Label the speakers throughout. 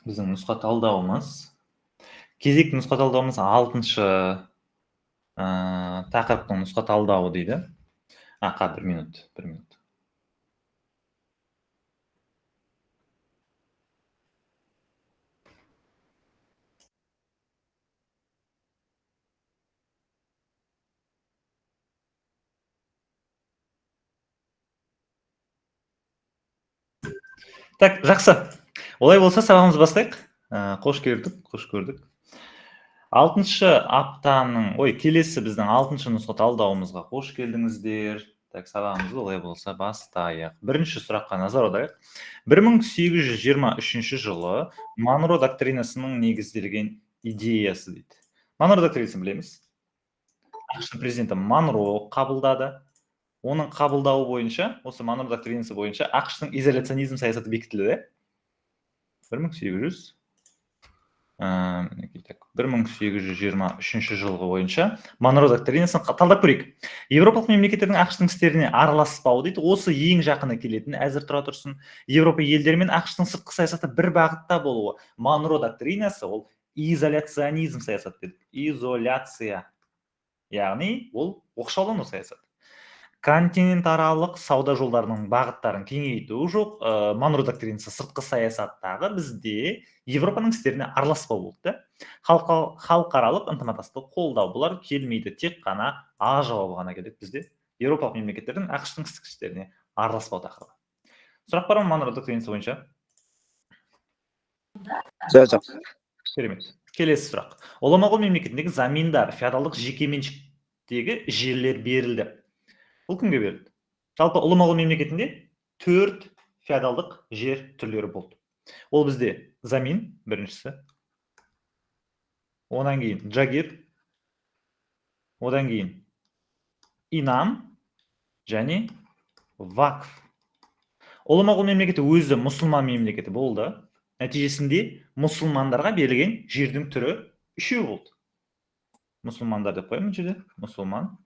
Speaker 1: Біздің нұсқа талдауымыз. Кезекті нұсқа талдауымыз 6-шы тақырыптың нұсқа талдауы дейді. Bir minut. Так, жақсы. Олай болса сабағымызды бастайық. Қош көрдік. 6-шы аптаның, келесі біздің 6-шы нұсқа талдауымызға қош келдіңіздер. Так, сабағымызды олай болса бастайық. Бірінші сұраққа назар аударайық. 1823 жылы Монро доктринасының негізделген идеясы дейді. Монро доктринасын білеміз. ақш президенті Монро қабылдады. Оның қабылдауы бойынша, осы Монро доктринасы бойынша ақш-тың изоляционизм саясаты бекітілді. 1823 жылғы бойынша Монро доктринасын талдап көрейік. Еуропалық мемлекеттердің ақш-тың істеріне араласпау дейді. Осы ең жақыны келетін, әзір тұра тұрсын. Еуропа елдері мен ақш-тың сыртқы саясаты бір бағытта болуы. Монро доктринасы ол изоляционизм саясаты дейді. Изоляция. Яғни ол оқшаулану саясаты. Континентаралық сауда жолдарының бағыттарын кеңейту жоқ. Монро доктринасы сыртқы саясаттағы бізде Европаның істеріне араласпау болды. Халықаралық ынтымақтастықты қолдау. Бұлар келмейді, тек қана А жауабы ғана келеді бізде. Еуропалық мемлекеттердің ақш-тың сыртқы істеріне араласпау тақырыбы. Сұрақ бар ма Монро доктринасы бойынша?
Speaker 2: Жоқ.
Speaker 1: Керемет. Келесі сұрақ. Ұлы моғол мемлекетіндегі заминдар, феодалдық жекеменшіктегі жерлер берілді. Бұл кімге берілді? Жалпы ұлы моғол мемлекетінде 4 феодалдық жер түрлері болды. Ол бізде замин біріншісі, одан кейін джагир, одан кейін инам және вакф. Ұлы моғол мемлекеті өзі мұсылман мемлекеті болды. Нәтижесінде мұсылмандарға берілген жердің түрі 3 болды. Мұсылмандар деп қоямын жерде, мұсылман.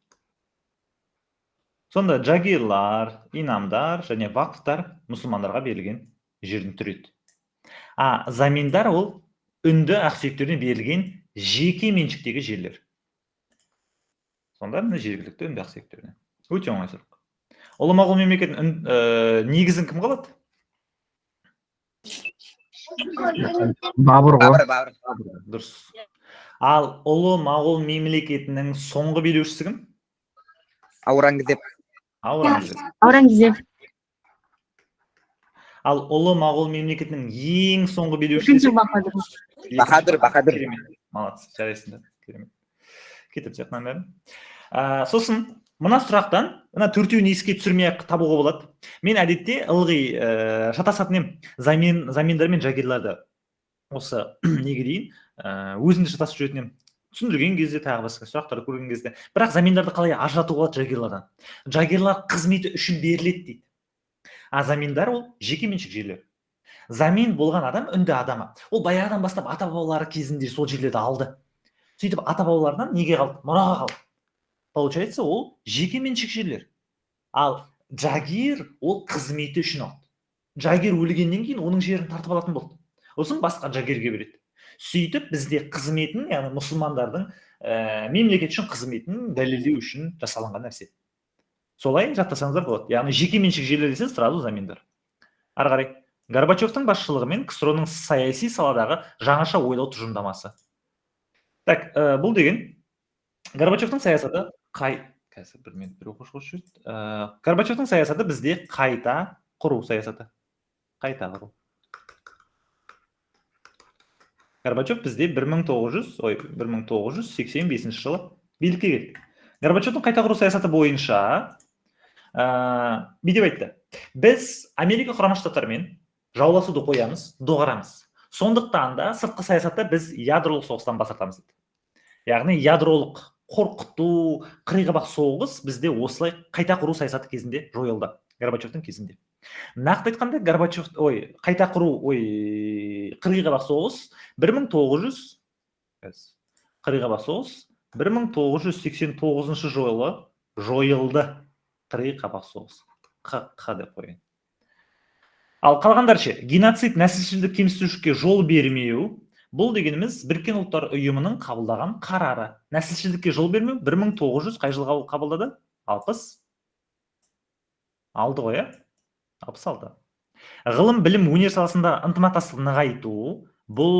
Speaker 1: Сонда джагирлар, инамдар және вакфтар мұсылмандарға берілген жердің түрі еді. Заминдар ол үнді ақсүйектеріне берілген жеке меншіктегі жерлер. Сонда мына жергілікті үнді ақсүйектеріне. Өте оңай сұрақ. Ұлы моғол мемлекетінің негізін кім қалады?
Speaker 2: Бабыр ғой.
Speaker 1: Дұрыс. Ал ұлы моғол мемлекетінің соңғы билеушісі кім?
Speaker 2: Аурангзеп.
Speaker 1: Ал ұлы моғол мемлекетінің ең соңғы билеушісі?
Speaker 2: Бахадыр.
Speaker 1: Молодцы, жарайсыңдар. Керемет. Кетіп жатқан бәрі. Сосын мына сұрақтан мына 4-еуін еске түсірмей-ақ табуға болады. Мен әдетте ылғи шатасатын ем. Заминдар мен жагирларды осы неге дейін өзімді шатасып жүретін ем. Түсіндірген кезде, тағы басқа сұрақтарды көрген кезде. Бірақ заминдарды қалай ажыратуға болады жагирлардан? Жагирлар қызметі үшін беріледі дейді. Заминдар ол жеке меншік жерлер. Замин болған адам үнді адамы. Ол баяғыдан бастап ата-бабалары кезінде сол жерлерді алды. Сөйтіп ата-бабаларынан неге қалды? Мұраға қалды. Получается, ол жеке меншік жерлер. Ал жагир ол қызметі үшін алды. Жагир өлгеннен кейін оның жерін тартып алатын болды. Осын басқа жагирге береді. Сөйтіп бізде қызметін, яғни мұсылмандардың мемлекет үшін қызметін дәлелдеу үшін жасалынған нәрсе. Солай жаттасаңыздар болады. Яғни жеке меншік жерлер десеңіз сразу заминдар. Ары қарай. Горбачевтың басшылығымен КСРО-ның саяси саладағы жаңаша ойлау тұжырымдамасы. Так, бұл деген Горбачевтың саясаты Горбачевтың саясаты бізде қайта құру саясаты. Қайта құру. Горбачев бізде 1985 жылы билікке келді. Горбачевтың қайта құру саясаты бойынша бүйтіп айтты. Біз Америка Құрама Штаттарымен жауласуды қоямыз, доғарамыз. Сондықтан да сыртқы саясатта біз ядролық соғыстан бас тартамыз дейді. Яғни ядролық қорқыту, қырғи-қабақ соғыс бізде осылай қайта құру саясаты кезінде жойылды. Горбачевтың кезінде. Нақты айтқанда қайта құру, қырғи-қабақ соғыс 1989 жылы жойылды. Қырғи-қабақ соғыс. Қ деп қойын. Ал қалғандар ше, геноцид нәсілшілдік кемсітушілікке жол бермеу, бұл дегеніміз Біріккен ұлттар ұйымының қабылдаған қарары. Нәсілшілдікке жол бермеу 1900 қай жылға қабылдады? 60 алды ғой, иә? 66. Ғылым, білім, өнер саласында ынтымақтастықты нығайту, бұл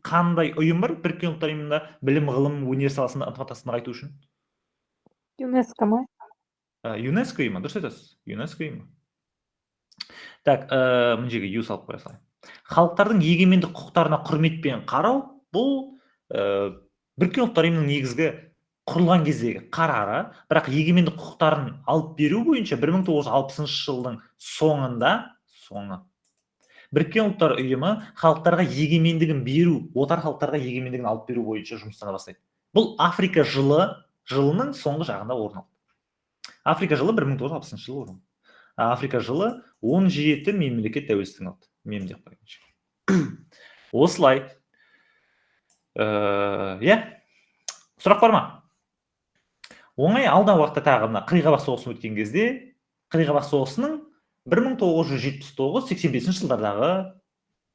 Speaker 1: қандай ұйым бар Біріккен ұлттар ұйымында білім, ғылым, өнер саласында ынтымақтастықты нығайту үшін?
Speaker 3: ЮНЕСКО ма?
Speaker 1: ЮНЕСКО ұйымы, дұрыс айтасыз. ЮНЕСКО ұйымы. Так, мына жерге ю салып қоя салайын. Халықтардың егемендік құқықтарына құрметпен қарау, бұл Біріккен ұлттар ұйымының негізгі құрылған кездегі қарары, бірақ егемендік құқықтарын алып беру бойынша 1960 жылдың соңында Біріккен ұлттар ұйымы халықтарға егемендігін беру, отар халықтарға егемендігін алып беру бойынша жұмыстана бастайды. Бұл Африка жылының соңғы жағында орын алды. Африка жылы 1960 жылы орын алды. Африка жылы 17 мемлекет тәуелсіздігін алды. Мемдеп қойғанша. Осылай. Сұрақ бар ма? Оңай алдағы уақытта тағы мына Қырғабақ соғысы өткен кезде, Қырғабақ соғысының 1979-85 жылдардағы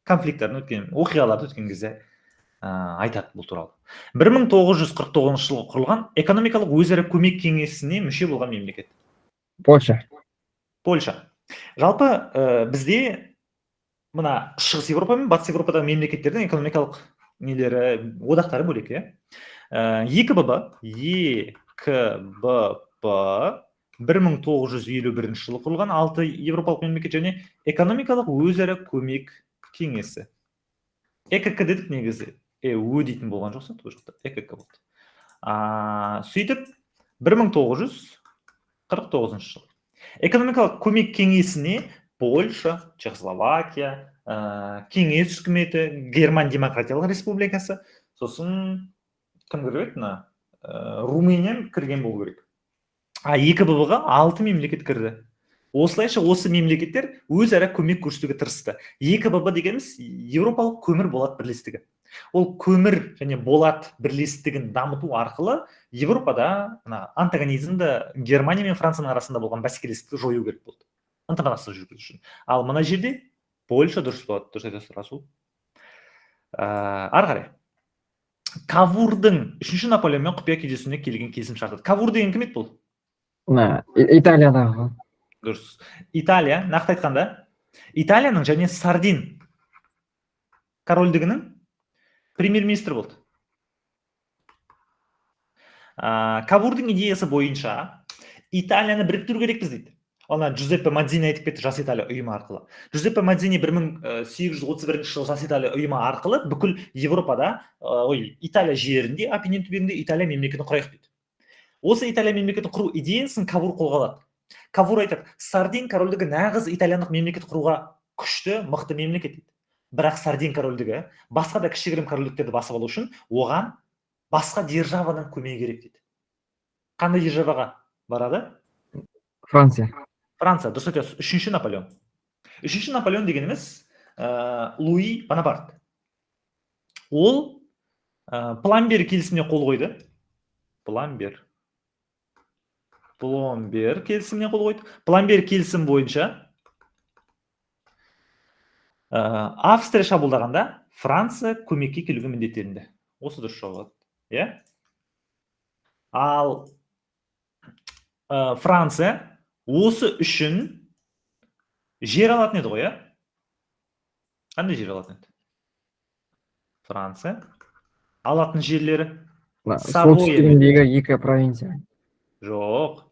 Speaker 1: конфликттарын өткен, оқиғаларды өткен кезде айтады бұл туралы. 1949 жылы құрылған экономикалық өзара көмек кеңесіне мүше болған мемлекет. Польша. Жалпы бізде мына Шығыс Европа мен Батыс Европадағы мемлекеттердің экономикалық нелері, одақтары бөлек, ЕКБ 1951 жылы құрылған 6 европалық мемлекет және экономикалық өзара көмек кеңесі. ЭКК дедік негізі, дейтін болған жоқса, бұл жақта ЭКК болды. Сөйтіп 1949 жыл. Экономикалық көмек кеңесіне Польша, Чехословакия, Кеңес үкіметі, Герман Демократиялық Республикасы, сосын кім кіреді? Румыния кірген болу керек. ЕКБ-ға 6 мемлекет кірді. Осылайша осы мемлекеттер өзара көмек көрсетуге тырысты. ЕКБ дегеніміз Еуропалық көмір болат бірлестігі. Ол көмір және болат бірлестігін дамыту арқылы Еуропада антагонизмді Германия мен Францияның арасында болған бәсекелестікті жою керек болды. Ынтымақтастық жүргізу үшін. Ал мына жерде Польша дұрыс болады, дұрыс айтасыз, Расул. Ары қарай. Кавурдың 3-ші Наполеонмен құпия кездесуіне келген келісім шарты. Кавур деген кім еді бұл?
Speaker 4: Италиядағы.
Speaker 1: Дұрыс. Италия, нақты айтқанда, Италияның және Сардин корольдігінің премьер-министрі болды. Кавурдың идеясы бойынша Италияны біріктіру керекпіз дейді. Ona Giuseppe Mazzini айтып кетті жас Италия ұйымы арқылы. Giuseppe Mazzini 1831 жылы жас Италия ұйымы арқылы бүкіл Европада, Италия жерінде, Апеннин түбегінде Италия мемлекетін құрайық дейді. Осы Италия мемлекетін құру идеясын Кавур қолға алады. Кавур айтады, Сардин корольдігі нағыз итальяндық мемлекет құруға күшті, мықты мемлекет дейді. Бірақ Сардин корольдігі басқа да кішігірім корольдіктерді басып алу үшін оған басқа державаның көмегі керек дейді. Қандай державаға барады?
Speaker 4: Франция.
Speaker 1: Дұрыс айтасыз. 3-ші Наполеон. 3-ші Наполеон дегеніміз Луи Бонапарт. Ол Пламбер келісіміне қол қойды. Пламбер келісіміне қол қойды. Пламбер келісім бойынша Австрия шабуылдағанда Франция көмекке келуге міндеттелінді. Осы дұрыс жауап. Ал Франция осы үшін жер алатын еді ғой, Қандай жер алатын еді? Франция алатын жерлері
Speaker 4: солтүстігіндегі 2 провинция.
Speaker 1: Жоқ.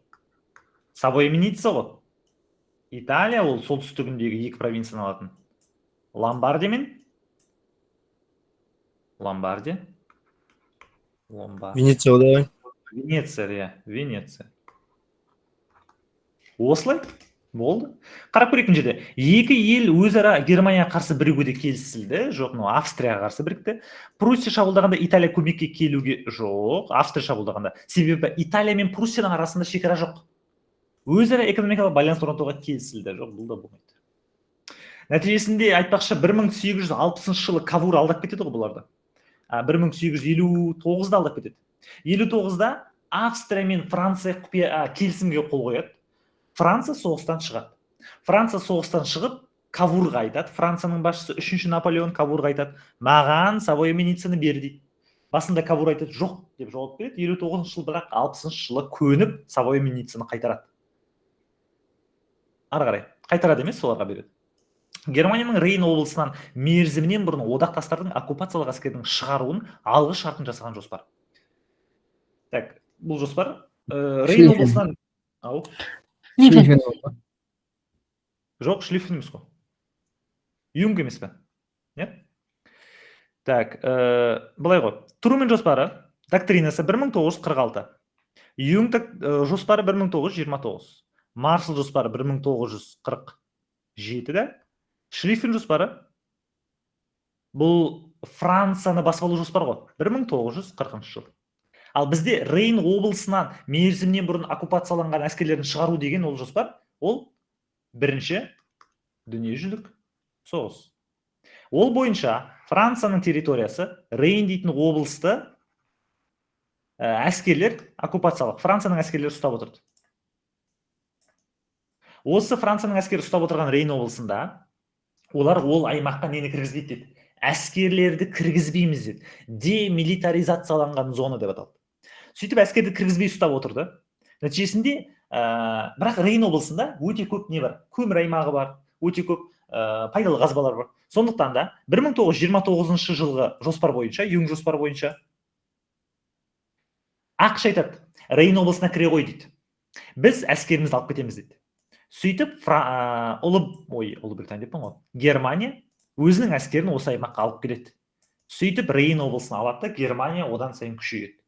Speaker 1: Савойя мен Ницца ғой. Италия ол солтүстігіндегі 2 провинцияны алатын. Ломбардия мен
Speaker 5: Венеция, давай.
Speaker 1: Венеция. Осылай болды. Қарап көрейік мына жерде. 2 ел өзара Германияға қарсы бірігуде келісілді. Жоқ, Австрияға қарсы бірікті. Пруссия шабуылдағанда Италия көмекке келуге жоқ. Австрия шабуылдағанда. Себебі Италия мен Пруссияның арасында шекара жоқ. Өзара экономикалық байланыс орнатуға келісілді. Жоқ, бұл да болмайды. Нәтижесінде айтпақшы 1860 жылы Кавур алдап кетеді ғой бұларды. 1859-да алдап кетеді. 59-да Австрия мен Франция келісімге қол қояды. Франция соғыстан шығады. Франция соғыстан шығып, Кавурға айтады, Францияның басшысы 3-ші Наполеон Кавурға айтады, маған Савойя Миницаны бер дейді. Басында Кавур айтады, жоқ деп жауап береді. 59-шы жыл, бірақ 60-шы жылы көніп Савойя Миницаны қайтарады. Ары қарай қайтарады емес, соларға береді. Германияның Рейн облысынан мерзімінен бұрын одақтастардың оккупациялық әскердің шығаруын алғы шартын жасаған жоспар. Так, бұл жоспар Рейн облысынан
Speaker 3: Шлиффен.
Speaker 1: жоқ, Шлиффен емес қой. Юнг емес пе? Нет? Так, былай ғой. Трумен жоспары, доктринасы 1946. Юнг жоспары 1929. Маршалл жоспары 1947-де. Шлиффен жоспары бұл Францияны басып алу жоспары ғой, 1940 жыл. Ал бізде Рейн облысынан мерзімнен бұрын оккупацияланған әскерлерін шығару деген ол жоспар, ол бірінші дүниежүзілік соғыс. Ол бойынша Францияның территориясы Рейн дейтін облысты әскерлер оккупациялық, Францияның әскерлері ұстап отырды. Осы Францияның әскері ұстап отырған Рейн облысында олар ол аймаққа нені кіргізбейді деді. Әскерлерді кіргізбейміз деді. Демилитаризацияланған зона деп аталды. Сөйтіп әскерді кіргізбей ұстап отырды. Нәтижесінде, бірақ Рейн облысында өте көп не бар? Көмір аймағы бар, өте көп пайдалы қазбалар бар. Сондықтан да 1929 жылғы жоспар бойынша, Юнг жоспар бойынша ақш айтады, Рейн облысына кіре ғой дейді. Біз әскерімізді алып кетеміз дейді. Сөйтіп, Ұлыбритания деппін ғой, Германия өзінің әскерін осы аймаққа алып келеді. Сөйтіп, Рейн облысын алады, Германия одан сайын күшейеді.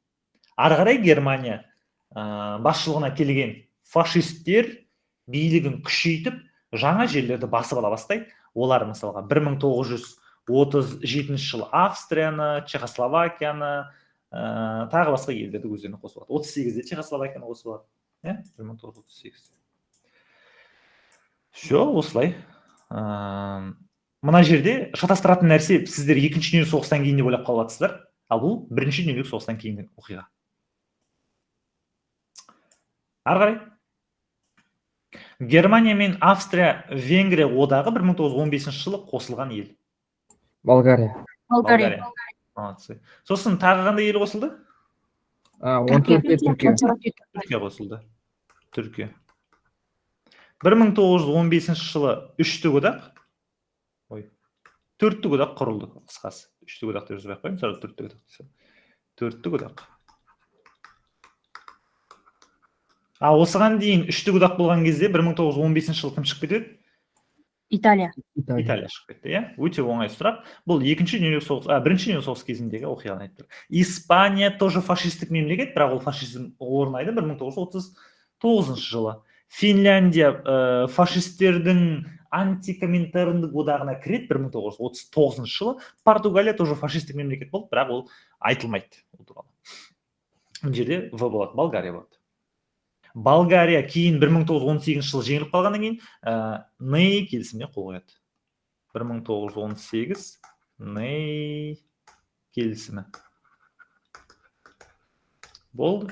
Speaker 1: Ары қарай Германия басшылығына келген фашисттер билігін күшейтіп, жаңа жерлерді басып ала бастайды. Олар мысалға 1937 жылы Австрияны, Чехословакияны, тағы басқа елдерді өздеріне қосып алады. 38-де Чехословакияны қосып алады. 1938. Все, осылай. Мына жерде шатастыратын нәрсе, сіздер екінші дүниелік соғыстан кейін деп ойлап қалыватсыздар, ал бұл бірінші дүниелік соғыстан кейінгі оқиға. Ары қарай. Германия мен Австрия, Венгрия одағы 1915 жылы қосылған ел.
Speaker 4: Болгария.
Speaker 1: Сосын тағы қандай ел қосылды?
Speaker 4: 14-те Түркия.
Speaker 1: Түркия қосылды. Түркия. 1915 жылы 3-тік одақ, 4-тік одақ құрылды, қысқасы. 3-тік одақ деп жазбай қойым, sonra 4-тік одақ. 4-тік одақ. Осыған дейін 3-тік одақ болған кезде 1915 жылы кім шығып кетеді?
Speaker 3: Италия.
Speaker 1: Италия шығып кетті, өте оңай сұрақ. Бұл бірінші дүниелік соғыс кезіндегі оқиғаны айтты. Испания тоже фашистік мемлекет, бірақ ол фашизм орнайды 1939 жылы. Финляндия фашисттердің антикоминтерндік одағына кіреді 1939 жылы. Португалия тоже фашистік мемлекет болды, бірақ ол айтылмайды. Бұл жерде В болады, Болгария болады. Болгария кейін 1918 жылы жеңіліп қалғаннан кейін Ней келісіміне қол қояды. 1918 Ней келісімі. Болды.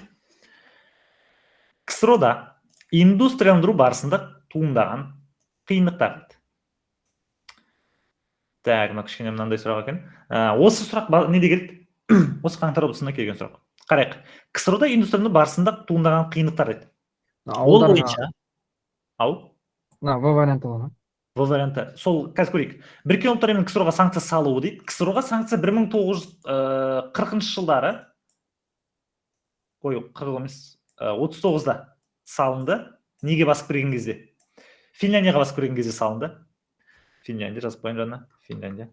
Speaker 1: КСРО-да индустрияландыру барысында туындаған қиындықтар. Так, кішкене мынандай сұрақ екен. Осы сұрақ неде келді? Осы қаңтар облысына келген сұрақ. Қарайық. КСРО-да индустрияландыру барысында туындаған қиындықтар еді. Ол бойынша.
Speaker 4: В варианты болған.
Speaker 1: В варианты. Сол, қазір көрейік. Біріккен ұлттар ұйымының КСРО-ға санкция салуы дейді. КСРО-ға санкция 1940 жылдары, 39-да салынды. Неге басып кірген кезде? Финляндияға басып кірген кезде салынды. Финляндия жазып қойын жаңа. Финляндия.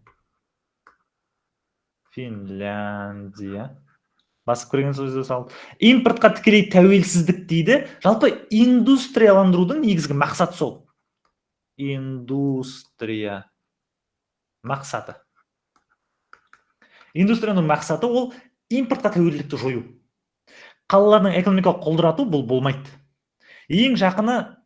Speaker 1: Басып кірген сөзді салынды. Импортқа тікелей тәуелсіздік дейді. Жалпы индустрияландырудың негізгі мақсаты сол. Индустрия мақсаты. Индустрияның мақсаты ол импортқа тәуелділікті жою. Қалалардың экономикалық қолдырату бұл болмайды. Ең жақыны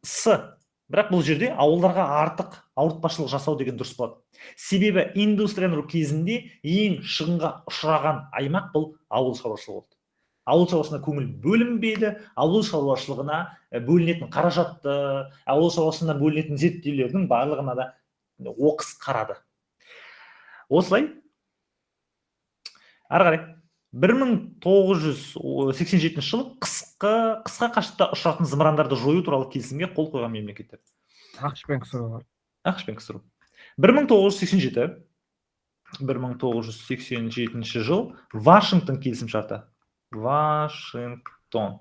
Speaker 1: бірақ бұл жерде ауылдарға артық ауыртпашылық жасау деген дұрыс болады. Себебі индустрияландыру кезінде ең шығынға ұшыраған аймақ бұл ауыл шаруашылығы болды. Ауыл шаруашылығына көңіл бөлінбеді, ауыл шаруашылығына бөлінетін қаражатты, ауыл шаруашылығына бөлінетін зерттеулердің барлығына да оқыс қарады. Осылай. Ары қарай. 1987 жылы қысқа қашықтықта ұшатын зымырандарды жою туралы келісімге қол қойған мемлекеттер.
Speaker 4: ақш пен ксро бар.
Speaker 1: ақш пен ксро. 1987 жыл Вашингтон келісімшарты. Вашингтон.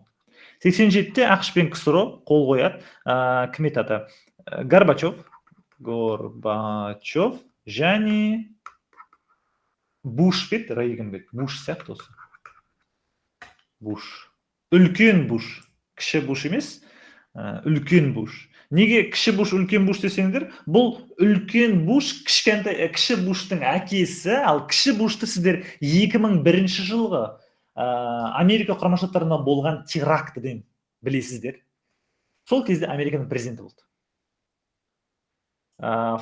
Speaker 1: 87-те ақш пен ксро қол қояды. Кім айтады? Горбачев және Буш бет, Рейган бет. Буш сияқты осы. Буш. Үлкен Буш. Кіші Буш емес, үлкен Буш. Неге кіші Буш, үлкен Буш десеңдер? Бұл үлкен Буш, кіші Буштың әкесі, ал кіші Бушты сіздер 2001 жылғы Америка Құрама Штаттарында болған терактіден білесіздер. Сол кезде Американың президенті болды.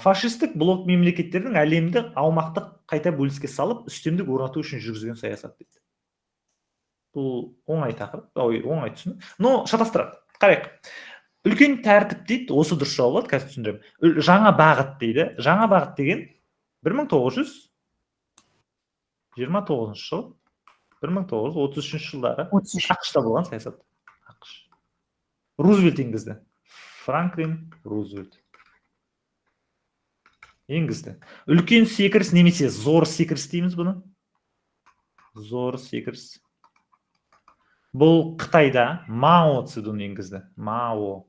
Speaker 1: Фашистік блок мемлекеттердің әлемді аумақтық қайта бөліске салып, үстемдік орнату үшін жүргізген саясат дейді. Бұл оңай тақырып, оңай түсін. Но шатастырады. Қарайық. Үлкен тәртіп дейді, осы дұрыс жауап болады, қазір түсіндіремін. Жаңа бағыт дейді. Жаңа бағыт деген 1929 жыл, 1933 жылдары ақшта болған саясат. Рузвельт енгізді. Франклин Рузвельт енгізді. Үлкен секіріс немесе зор секіріс дейміз бұны. Зор секіріс. Бұл Қытайда Мао Цзедун енгізді. Мао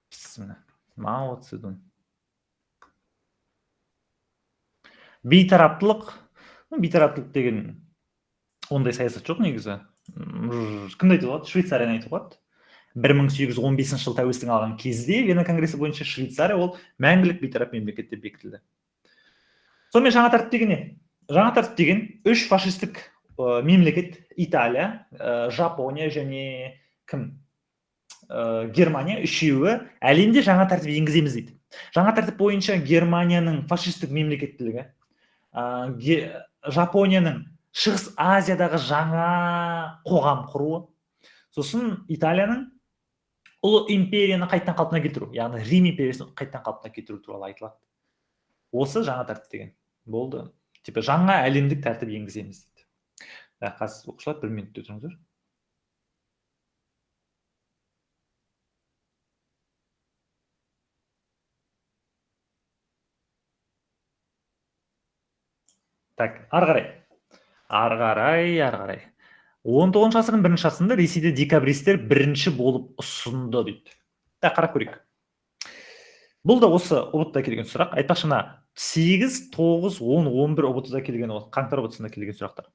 Speaker 1: Цзедун. Бейтараптылық деген ондай саясат жоқ негізі. Кімді айтуға болады? Швейцарияны айтуға болады. 1815 жыл тәуелсіздік алған кезде Вена конгресі бойынша Швейцария ол мәңгілік бейтарап мемлекет деп бекітілді. Сонымен жаңа тәртіп деген не? Жаңа тәртіп деген үш фашистік мемлекет Италия, Жапония және Германия үшеуі әлемде жаңа тәртіп енгіземіз дейді. Жаңа тәртіп бойынша Германияның фашистік мемлекеттілігі, Жапонияның Шығыс Азиядағы жаңа қоғам құруы, сосын Италияның ұлы империяны қайттан қалпына келтіру, яғни Рим империясын қайттан қалпына келтіру туралы айтылады. Осы жаңа тәртіп деген болды. Типа жаңа әлемдік тәртіп енгіземіз дейді. Қазір оқушылар 1 минутте тұрыңыздар. Так, ары қарай. 19 ғасырдың бірінші жартысында Ресейде декабристер бірінші болып ұсынды дейді. Қарап көрейік. Бұл да осы ұбытта келген сұрақ. Айтпақшына 8, 9, 10, 11 ұбытта келген, қаңтар ұбытысында келген сұрақтар.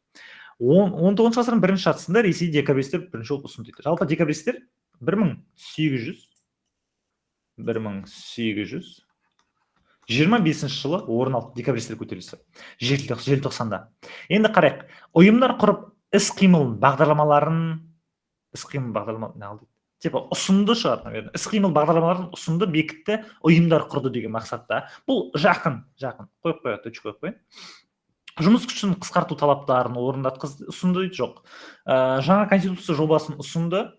Speaker 1: 19 ғасырдың бірінші жартысында Ресей декабристер бірінші болып ұсынды дейді. Жалпы декабристер 1825 жылы орын алды декабристер көтерілісі. Желтоқсанда. Енді қарайық. Ұйымдар құрып іс-қимыл бағдарламаларын ұсынды шығар, наверное. Іс-қимыл бағдарламаларын ұсынды, бекітті, ұйымдар құрды деген мақсатта. Бұл жақын. Қойып қояды, точка қойып қояды. Жұмыс күшін қысқарту талаптарын орындатқызды, ұсынды дейді, жоқ. Жаңа конституция жобасын ұсынды,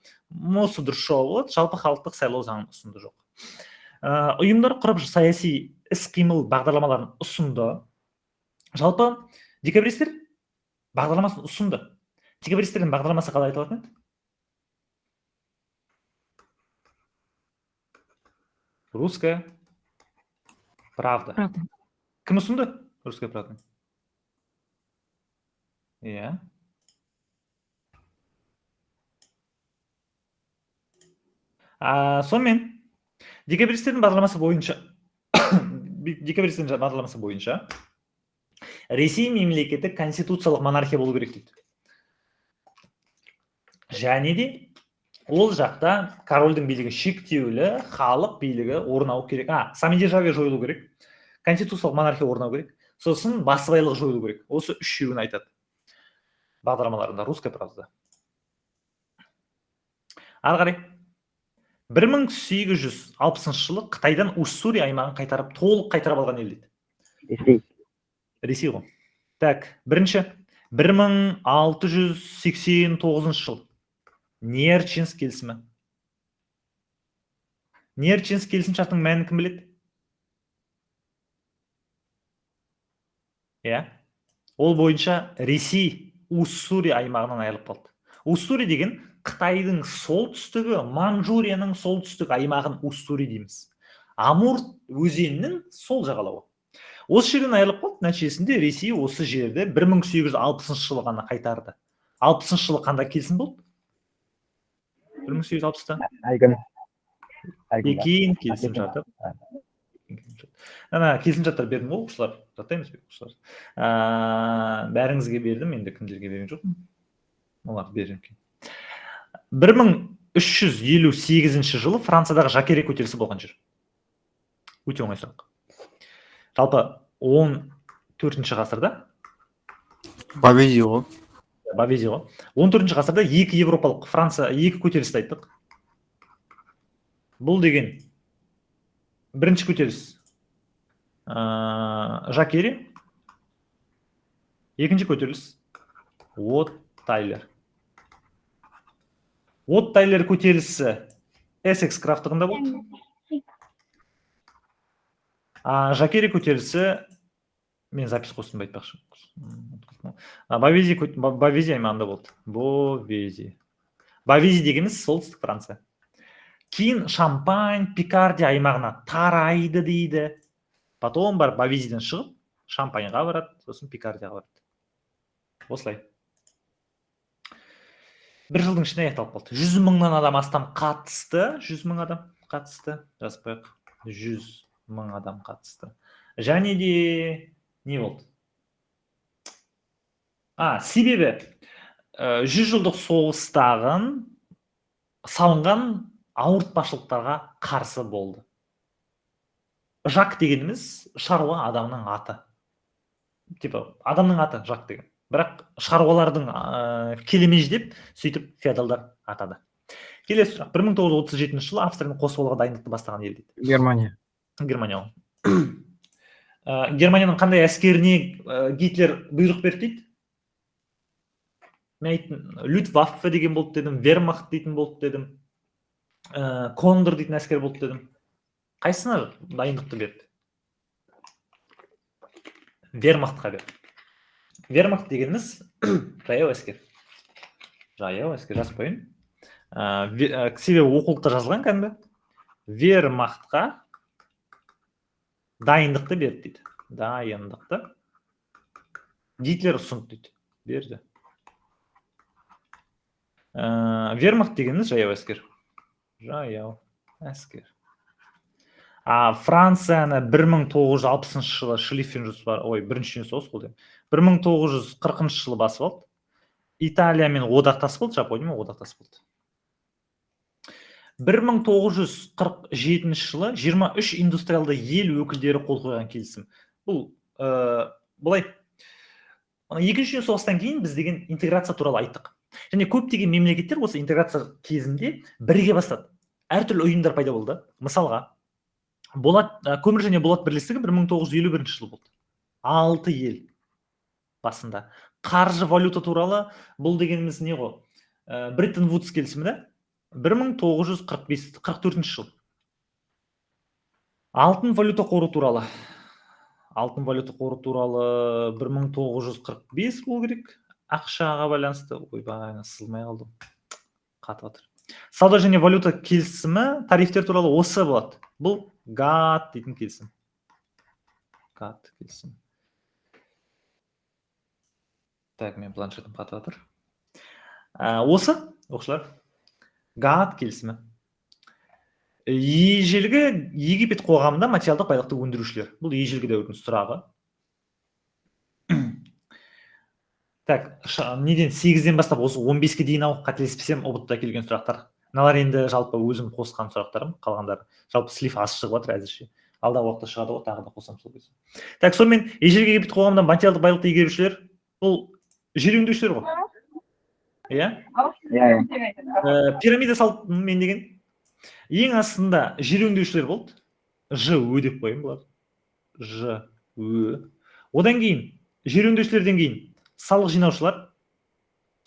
Speaker 1: осы дұрыс жауап болады, жалпы халықтық сайлау заңын ұсынды, жоқ. Ұйымдар құрып саяси іс-қимыл бағдарламаларын ұсынды. Жалпы декабристер бағдарламасын ұсынды. Декабристердің бағдарламасы қалай айтылатын еді? Русская правда. Кім ұсынды? Русская правда. Иә. Сонымен декабристердің бағдарламасы бойынша Ресей мемлекеті конституциялық монархия болу керек дейді. Және де ол жақта корольдің билігі шектеулі, халық билігі орнауы керек. Самодержавие жойылу керек, конституциялық монархия орнауы керек, сосын басыбайлық жойылу керек. Осы үшеуін айтады бағдарламаларында, русская правда. Ары қарай. 1860 жылы Қытайдан Уссури аймағын толық қайтарып алған ел дейді. Ресей ғой. Так, бірінші 1689 жыл Нерчинск келісімі. Нерчинск келісімшартының мәнін кім біледі? Иә. Ол бойынша Ресей Уссури аймағынан айырылып қалды. Уссури деген Қытайдың солтүстігі, Манчжурияның солтүстік аймағын Уссури дейміз. Амур өзенінің сол жағалауы. Осы жерден айырылып қалды, нәтижесінде Ресей осы жерді 1860 жылы ғана қайтарды. 60 жылы қандай келісім болды? 1860-та.
Speaker 2: Айгын.
Speaker 1: Пекин келісімшарты. Ана келісімшарттар бердім ғой, оқушылар. Жаттаймыз бе, оқушылар? Бәріңізге бердім, енді кімдерге берген жоқпын. Олар берген екен. 1358 жылы Франциядағы Жакере көтерілісі болған жер. Өте оңай сұрақ. Жалпы 14-ші ғасырда
Speaker 5: Бавези ғой.
Speaker 1: 14-ші ғасырда екі европалық Франция екі көтерілісті айттық. Бұл деген бірінші көтеріліс Жакере, екінші көтеріліс Уот-Тайлер. Уот-Тайлер көтерілісі Эссекс графтығында болды. Жакере көтерілісі, мен запись қостым айтпақшы. Бавези аймағында болды. Бавези дегеніміз солтүстік Франция. Кейін Шампань, Пикардия аймағына тарайды дейді. Потом бар Бавезиден шығып, Шампаньға барады, сосын Пикардияға барады. Осылай. Бір жылдың ішінде аяқталып қалды. 100 мыңнан адам астам қатысты. 100 мың адам қатысты. Жазып қояйық. 100 мың адам қатысты. Және де не болды? Себебі 100 жылдық соғыстағын салынған ауыртпашылықтарға қарсы болды. Жак дегеніміз шаруа адамның аты. Типа адамның аты Жак деген. Бірақ шаруалардың келемеждеп, сөйтіп феодалдар атады. Келесі сұрақ. 1937 жылы Австрияның қосып алуға дайындықты бастаған ел дейді.
Speaker 4: Германия.
Speaker 1: Германия. Германияның қандай әскеріне Гитлер бұйрық берді дейді? Мен айттым, Люфтваффе деген болды дедім, Вермахт дейтін болды дедім, Кондор дейтін әскер болды дедім. Қайсына дайындықты берді? Вермахтқа берді. Вермахт дегеніміз жаяу әскер. Жаяу әскер, жазып қойын. Себебі оқулықта жазылған кәдімгі. Вермахтқа дайындықты берді дейді. Дайындықты Гитлер ұсынды дейді. Берді. Вермахт дегеніміз жаяу әскер. Жаяу әскер. Францияны 1960 жылы Шлиффен жоспары, бірінші соғыс болды. 1940 жылы басып алды. Италиямен одақтас болды, Жапониямен одақтас болды. 1947 жылы 23 индустриалды ел өкілдері қол қойған келісім. Бұл былай. Екінші соғыстан кейін біз деген интеграция туралы айттық. Және көптеген мемлекеттер осы интеграция кезінде біріге бастады. Әртүрлі ұйымдар пайда болды. Мысалға, көмір және болат бірлестігі 1951 жылы болды. 6 ел басында. Қаржы валюта туралы бұл дегеніміз не ғой? Бреттон Вудс келісімі да 1944 жыл. Алтын валюта қоры туралы 1945 бол керек. Ақшаға байланысты. Сызылмай қалдым. Қатып отыр. Сауда және валюта келісімі тарифтер туралы осы болады. Бұл ГАТТ дейтін келісім. ГАТТ келісім. Так, мен планшетім қатып отыр. Осы, оқушылар, ГАТТ келісімі. Ежелгі Египет қоғамында материалдық байлықты өндірушілер. Бұл ежелгі дәуірдің сұрағы. Так, неден 8-ден бастап осы 15-ке дейін қателеспесем ұбытта келген сұрақтар. Мыналар енді жалпы өзім қосқан сұрақтарым, қалғандары. Жалпы слив аз шығып жатыр әзірше. Алдағы уақытта шығады ғой, тағы да қосам сол кезде. Так, сонымен ежелгі Египет қоғамында материалдық байлықты игерушілер, бұл жер өңдеушілер ғой. Иә? Пирамида салтымен деген ең астында жер өңдеушілер болды. ЖӨ деп қойым бұлар. ЖӨ. Одан кейін жер өңдеушілерден кейін салық жинаушылар,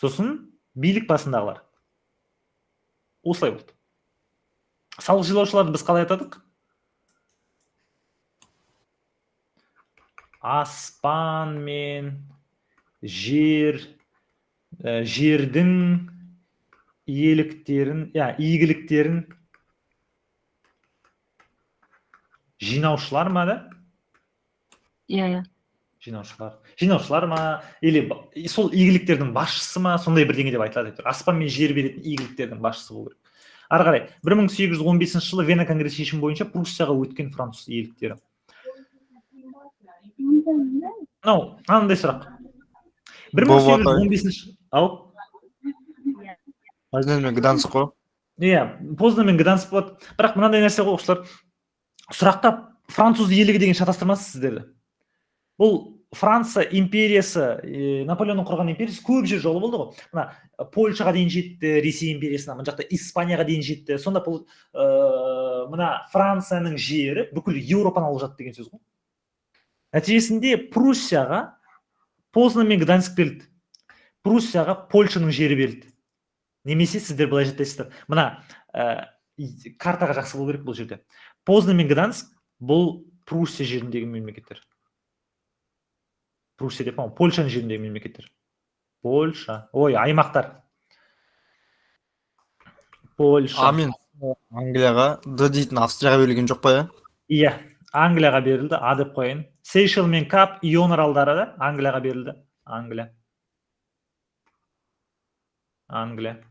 Speaker 1: сосын билік басындағылар. Осылай болды. салық жинаушыларды біз қалай атадық? Аспан мен жер, жердің игіліктерін жинаушылар ма да?
Speaker 3: иә.
Speaker 1: Жинаушылар ма, или сол игіліктердің басшысы ма, сондай бірдеңе деп айтылады. Аспан мен жер беретін игіліктердің басшысы болу керек. Ары қарай 1815 жылы Вена конгресі шешімі бойынша Пруссияға өткен француз иеліктері. Анандай сұрақ. 1815 ау?
Speaker 5: Позnan мен Гданьск қой.
Speaker 1: Иә, Позnan мен Гданьск болады. Бірақ мынандай нәрсе ғой оқушылар. Сұрақта француз иелігі деген шатастырмасыз сіздерді. Бұл Франция империясы, Наполеонның құрған империясы көп жер жолы болды ғой. Мына Польшаға дейін жетті, Ресей империясына, мына жақта Испанияға дейін жетті. Сонда бұл мына Францияның жері бүкіл Еуропаны алып жатты деген сөз ғой. Нәтижесінде Пруссияға Позnan мен Гданьск берілді. Пруссияға Польшаның жері берілді. Немесе сіздер былай жаттайсыздар. Мына картаға жақсы болу керек бұл жерде. Позnan мен Гданьск бұл Пруссия жеріндегі мемлекеттер. Пруссия деп пе, Польшаның жеріндегі мемлекеттер. Польша. Аймақтар. Польша.
Speaker 5: Мен Англияға, Д дейтін Австрияға берілген жоқ па, иә?
Speaker 1: Иә, Англияға берілді, А деп қойын. Сейшел мен Кап, Ион аралдары да Англияға берілді. Англия.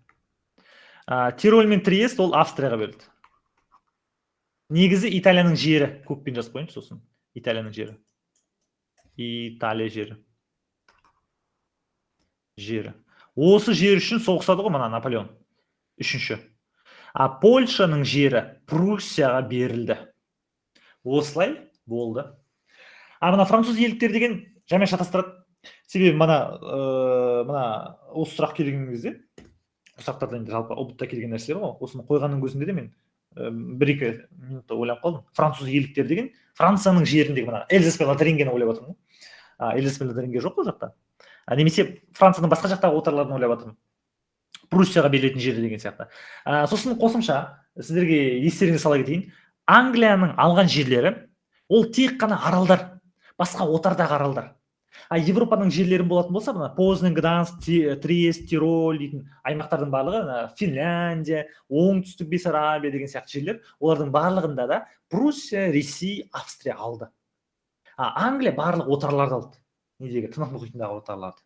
Speaker 1: Тироль мен Триест ол Австрияға берілді. Негізі Италияның жері, көкпен жазып қойын, сосын Италияның жері. Италия жері. Осы жер үшін соғысады ғой мына Наполеон. Үшінші. Польшаның жері Пруссияға берілді. Осылай болды. Мына француз иеліктер деген жаме шатастырады. Себебі мына осы сұрақ келген кезде, сұрақтардан жалпы ұбытта келген нәрселер ғой. Осыны қойғанның көзінде де мен 1-2 минутта ойлап қалдым. Француз иеліктер деген Францияның жеріндегі мына Эльзас пен Лотарингияны ойлап отырмын. Эльзас пен Лотарингия жоқ қой жақта. Немесе Францияның басқа жақтағы отарларын ойлап отырмын. Пруссияға берілетін жері деген сияқты. Сосын қосымша сіздерге естеріңізге сала кетейін. Англияның алған жерлері ол тек қана аралдар, басқа отардағы аралдар. Европаның жерлерін болатын болса, мына Позnan, Гданьск, Триест, Тироль дейтін аймақтардың барлығы, Финляндия, оңтүстік Бессарабия деген сияқты жерлер, олардың барлығында да Пруссия, Ресей, Австрия алды. Англия барлық отарларды алды. Недегі Тынық мұхитындағы отарларды.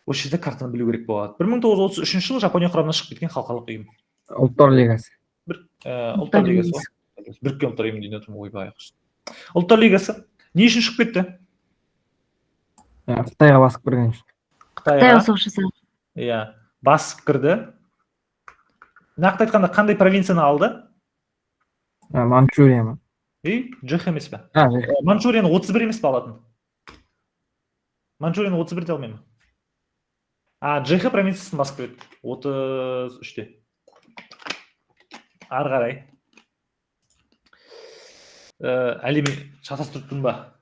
Speaker 1: Осы жерде картаны білу керек болады. 1933 жылы Жапония құрамына шығып кеткен халықаралық ұйым.
Speaker 4: Ұлттар лигасы.
Speaker 1: Ұлттар лигасы. Біріккен ұлттар ұйымы дейін отырмын, ойбай. Ұлттар лигасы не үшін шығып кетті?
Speaker 4: Қытайға басып кірген үшін.
Speaker 3: Қытайға соғыс жасады.
Speaker 1: Иә, басып кірді. Нақты айтқанда қандай провинцияны алды?
Speaker 4: Манчжурия ма?
Speaker 1: Джех емес пе?
Speaker 4: Манчжурияны
Speaker 1: 31 емес пе алатын? Манчжурияны 31 де алмаймын. Джеха провинциясын басып кіреді. 33-те. Ары қарай. Әлем шатастырып тұрмын ба?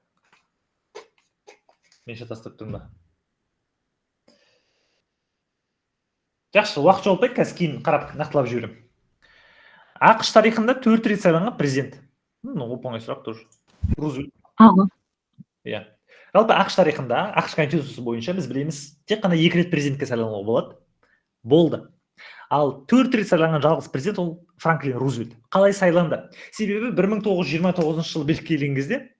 Speaker 1: Мен шатастырып тұрмын ба? Жақсы, уақыт жолпай, қазір кейін қарап нақтылап жіберем. ақш тарихында 4 рет сайланған президент. Оп-оңай сұрақ тоже. Рузвельт. Иә. Жалпы ақш тарихында, ақш конституциясы бойынша біз білеміз, тек қана 2 рет президентке сайлануға болады. Болды. Ал 4 рет сайланған жалғыз президент ол Франклин Рузвельт. Қалай сайланды? Себебі 1929 жылы билікке келген кезде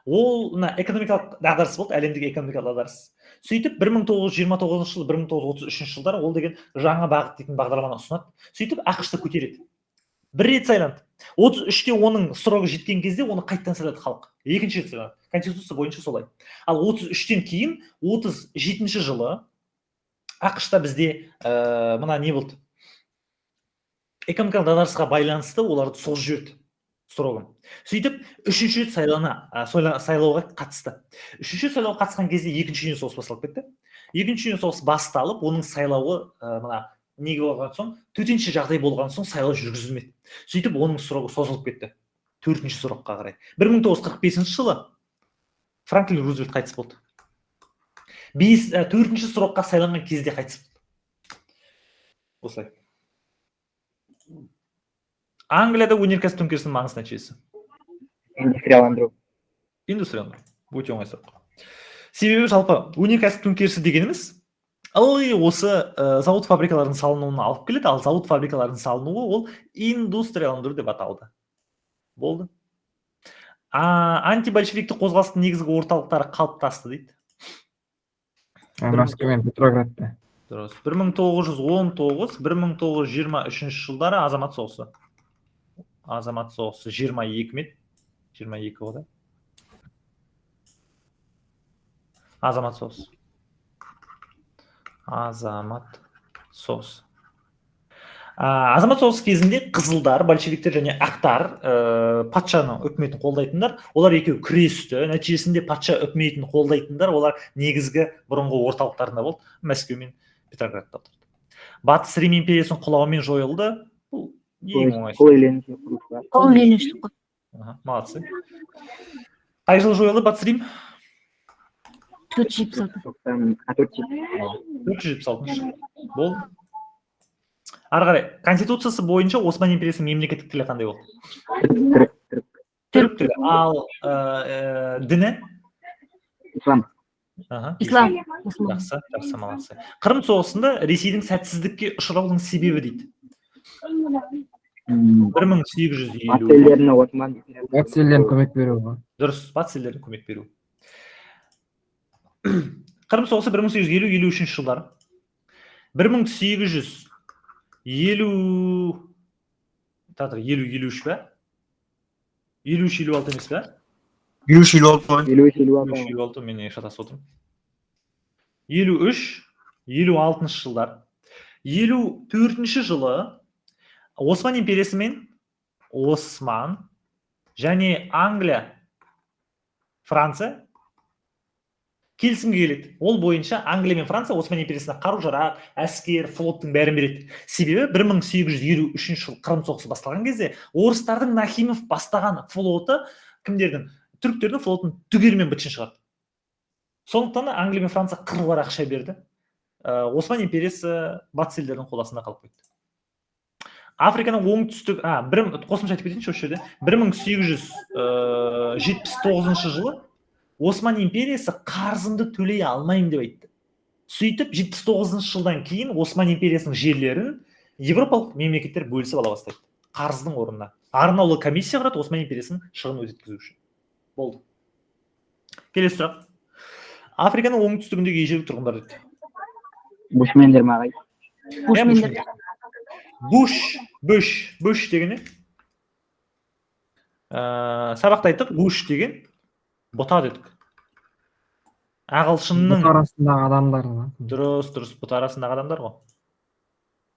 Speaker 1: ол экономикалық дағдарыс болды, әлемдегі экономикалық дағдарыс. Сөйтіп 1929 жылы, 1933 жылдары ол деген жаңа бағыт дейтін бағдарламаны ұсынады. Сөйтіп ақшты көтереді. 1 рет сайланды. 33-те оның сроғы жеткен кезде оны қайттан сайлады халық. Екінші рет сайланды. Конституция бойынша солай. Ал 33-тен кейін 37-ші жылы ақшта бізде мына не болды? Экономикалық дағдарысқа байланысты оларды соғып жіберді срогын. Сөйтіп 3-ші рет сайлауға қатысты. 3-ші сайлауға қатысқан кезде 2-ші дүние соғыс басталып кетті. 2-ші дүние соғыс басталып, оның сайлауы мына неге болған соң, төтенше жағдай болған соң сайлау жүргізілмеді. Сөйтіп оның срогы созылып кетті. 4-ші срокқа қарай. 1945 жылы Франклин Рузвельт қайтыс болды. 4-ші срокқа сайланған кезде қайтыс болды. Осылай. Англияда өнеркәсіп төңкерісінің маңызды нәтижесі.
Speaker 2: Индустрияландыру.
Speaker 1: Индустрияландыру. Өте оңай сұрақ. Себебі жалпы өнеркәсіп төңкерісі дегеніміз ылғи осы зауыт фабрикалардың салынуына алып келеді, ал зауыт фабрикалардың салынуы ол индустрияландыру деп аталды. Болды. Антибольшевиктік қозғалыстың негізгі орталықтары қалыптасты дейді.
Speaker 4: Москва мен Петроградта.
Speaker 1: Дұрыс. 1919-1923 жылдары азамат соғысы. Азамат соғысы 22 мет. 22 ода. Азамат соғысы. Азамат соғысы. Азамат соғысы кезінде қызылдар, большевиктер және ақтар патшаның үкіметін қолдайтындар, олар екеуі күресті. Нәтижесінде патша үкіметін қолдайтындар, олар негізгі бұрынғы орталықтарында болды, Мәскеу мен Петроградта тұрды. Батыс Рим империясының құлауымен жойылды. Бұл ең оңай.
Speaker 3: Қолөнершілік қой.
Speaker 1: Молодцы. Қай жылы жойылды Батыс Рим? 476. Болды. Ары қарай, конституциясы бойынша Осман империясының мемлекеттік тілі қандай болды? Түрік тілі. Ал діні?
Speaker 2: Ислам.
Speaker 3: Ислам.
Speaker 1: Жақсы, молодцы. Қырым соғысында Ресейдің сәтсіздікке ұшырауының себебі дейді. 1850.
Speaker 4: Батыс елдерін көмек беру.
Speaker 1: Дұрыс, батыс елдеріне көмек беру. Қырым соғысы 1850-53 жылдары. 1853 ба? 53-56 емес па? 53-56 мен шатасып отырмын. 53-56 жылдар. 54 жылы Осман империясы мен Осман және Англия, Франция келісімге келеді. Ол бойынша Англия мен Франция Осман империясына қару-жарақ, әскер, флоттың бәрін береді. Себебі 1853 жыл Қырым соғысы басталған кезде орыстардың Нахимов бастаған флоты кімдердің? Түріктердің флотын түгелімен бітшін шығарды. Сондықтан Англия мен Франция қыруар ақша берді. Осман империясы батыс елдердің қол астында қалып кетті. Африканың оңтүстік, қосымша айтып кетейінші осы жерде. 1879 жылы Осман империясы қарызымды төлей алмаймын деп айтты. Сөйтіп 79 жылдан кейін Осман империясының жерлерін Европалық мемлекеттер бөлісіп ала бастайды. Қарыздың орнына. Арнаулы комиссия құрады Осман империясының шығынын өтеткізу үшін. Болды. Келесі сұрақ. Африканың оңтүстігіндегі ежелгі тұрғындар дейді.
Speaker 2: Бушмендер ме ағай?
Speaker 1: Буш дегені. Сабақта айттық, буш деген бұта дедік. Ағылшынның
Speaker 4: Бұта арасындағы адамдар.
Speaker 1: Дұрыс, бұта арасындағы адамдар ғой.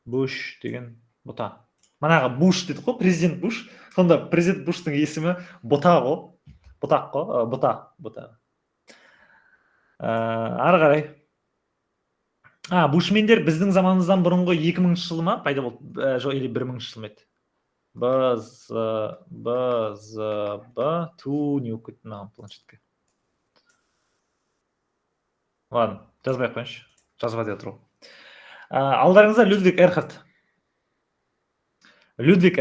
Speaker 1: Буш деген бұта. Манағы Буш дедік қой, президент Буш. Сонда президент Буштың есімі бұта ғой. Бұтақ қой, бұта. Ары қарай. Бушмендер біздің заманымыздан бұрынғы 2000 жылы ма пайда болды? Жоқ, или 1000 жыл ма еді? Не болып кетті маған планшетке. Ладно, жазбай ақ қойыңызшы. Жазба деп тұру. Алдарыңызда Людвиг Эрхард. Людвиг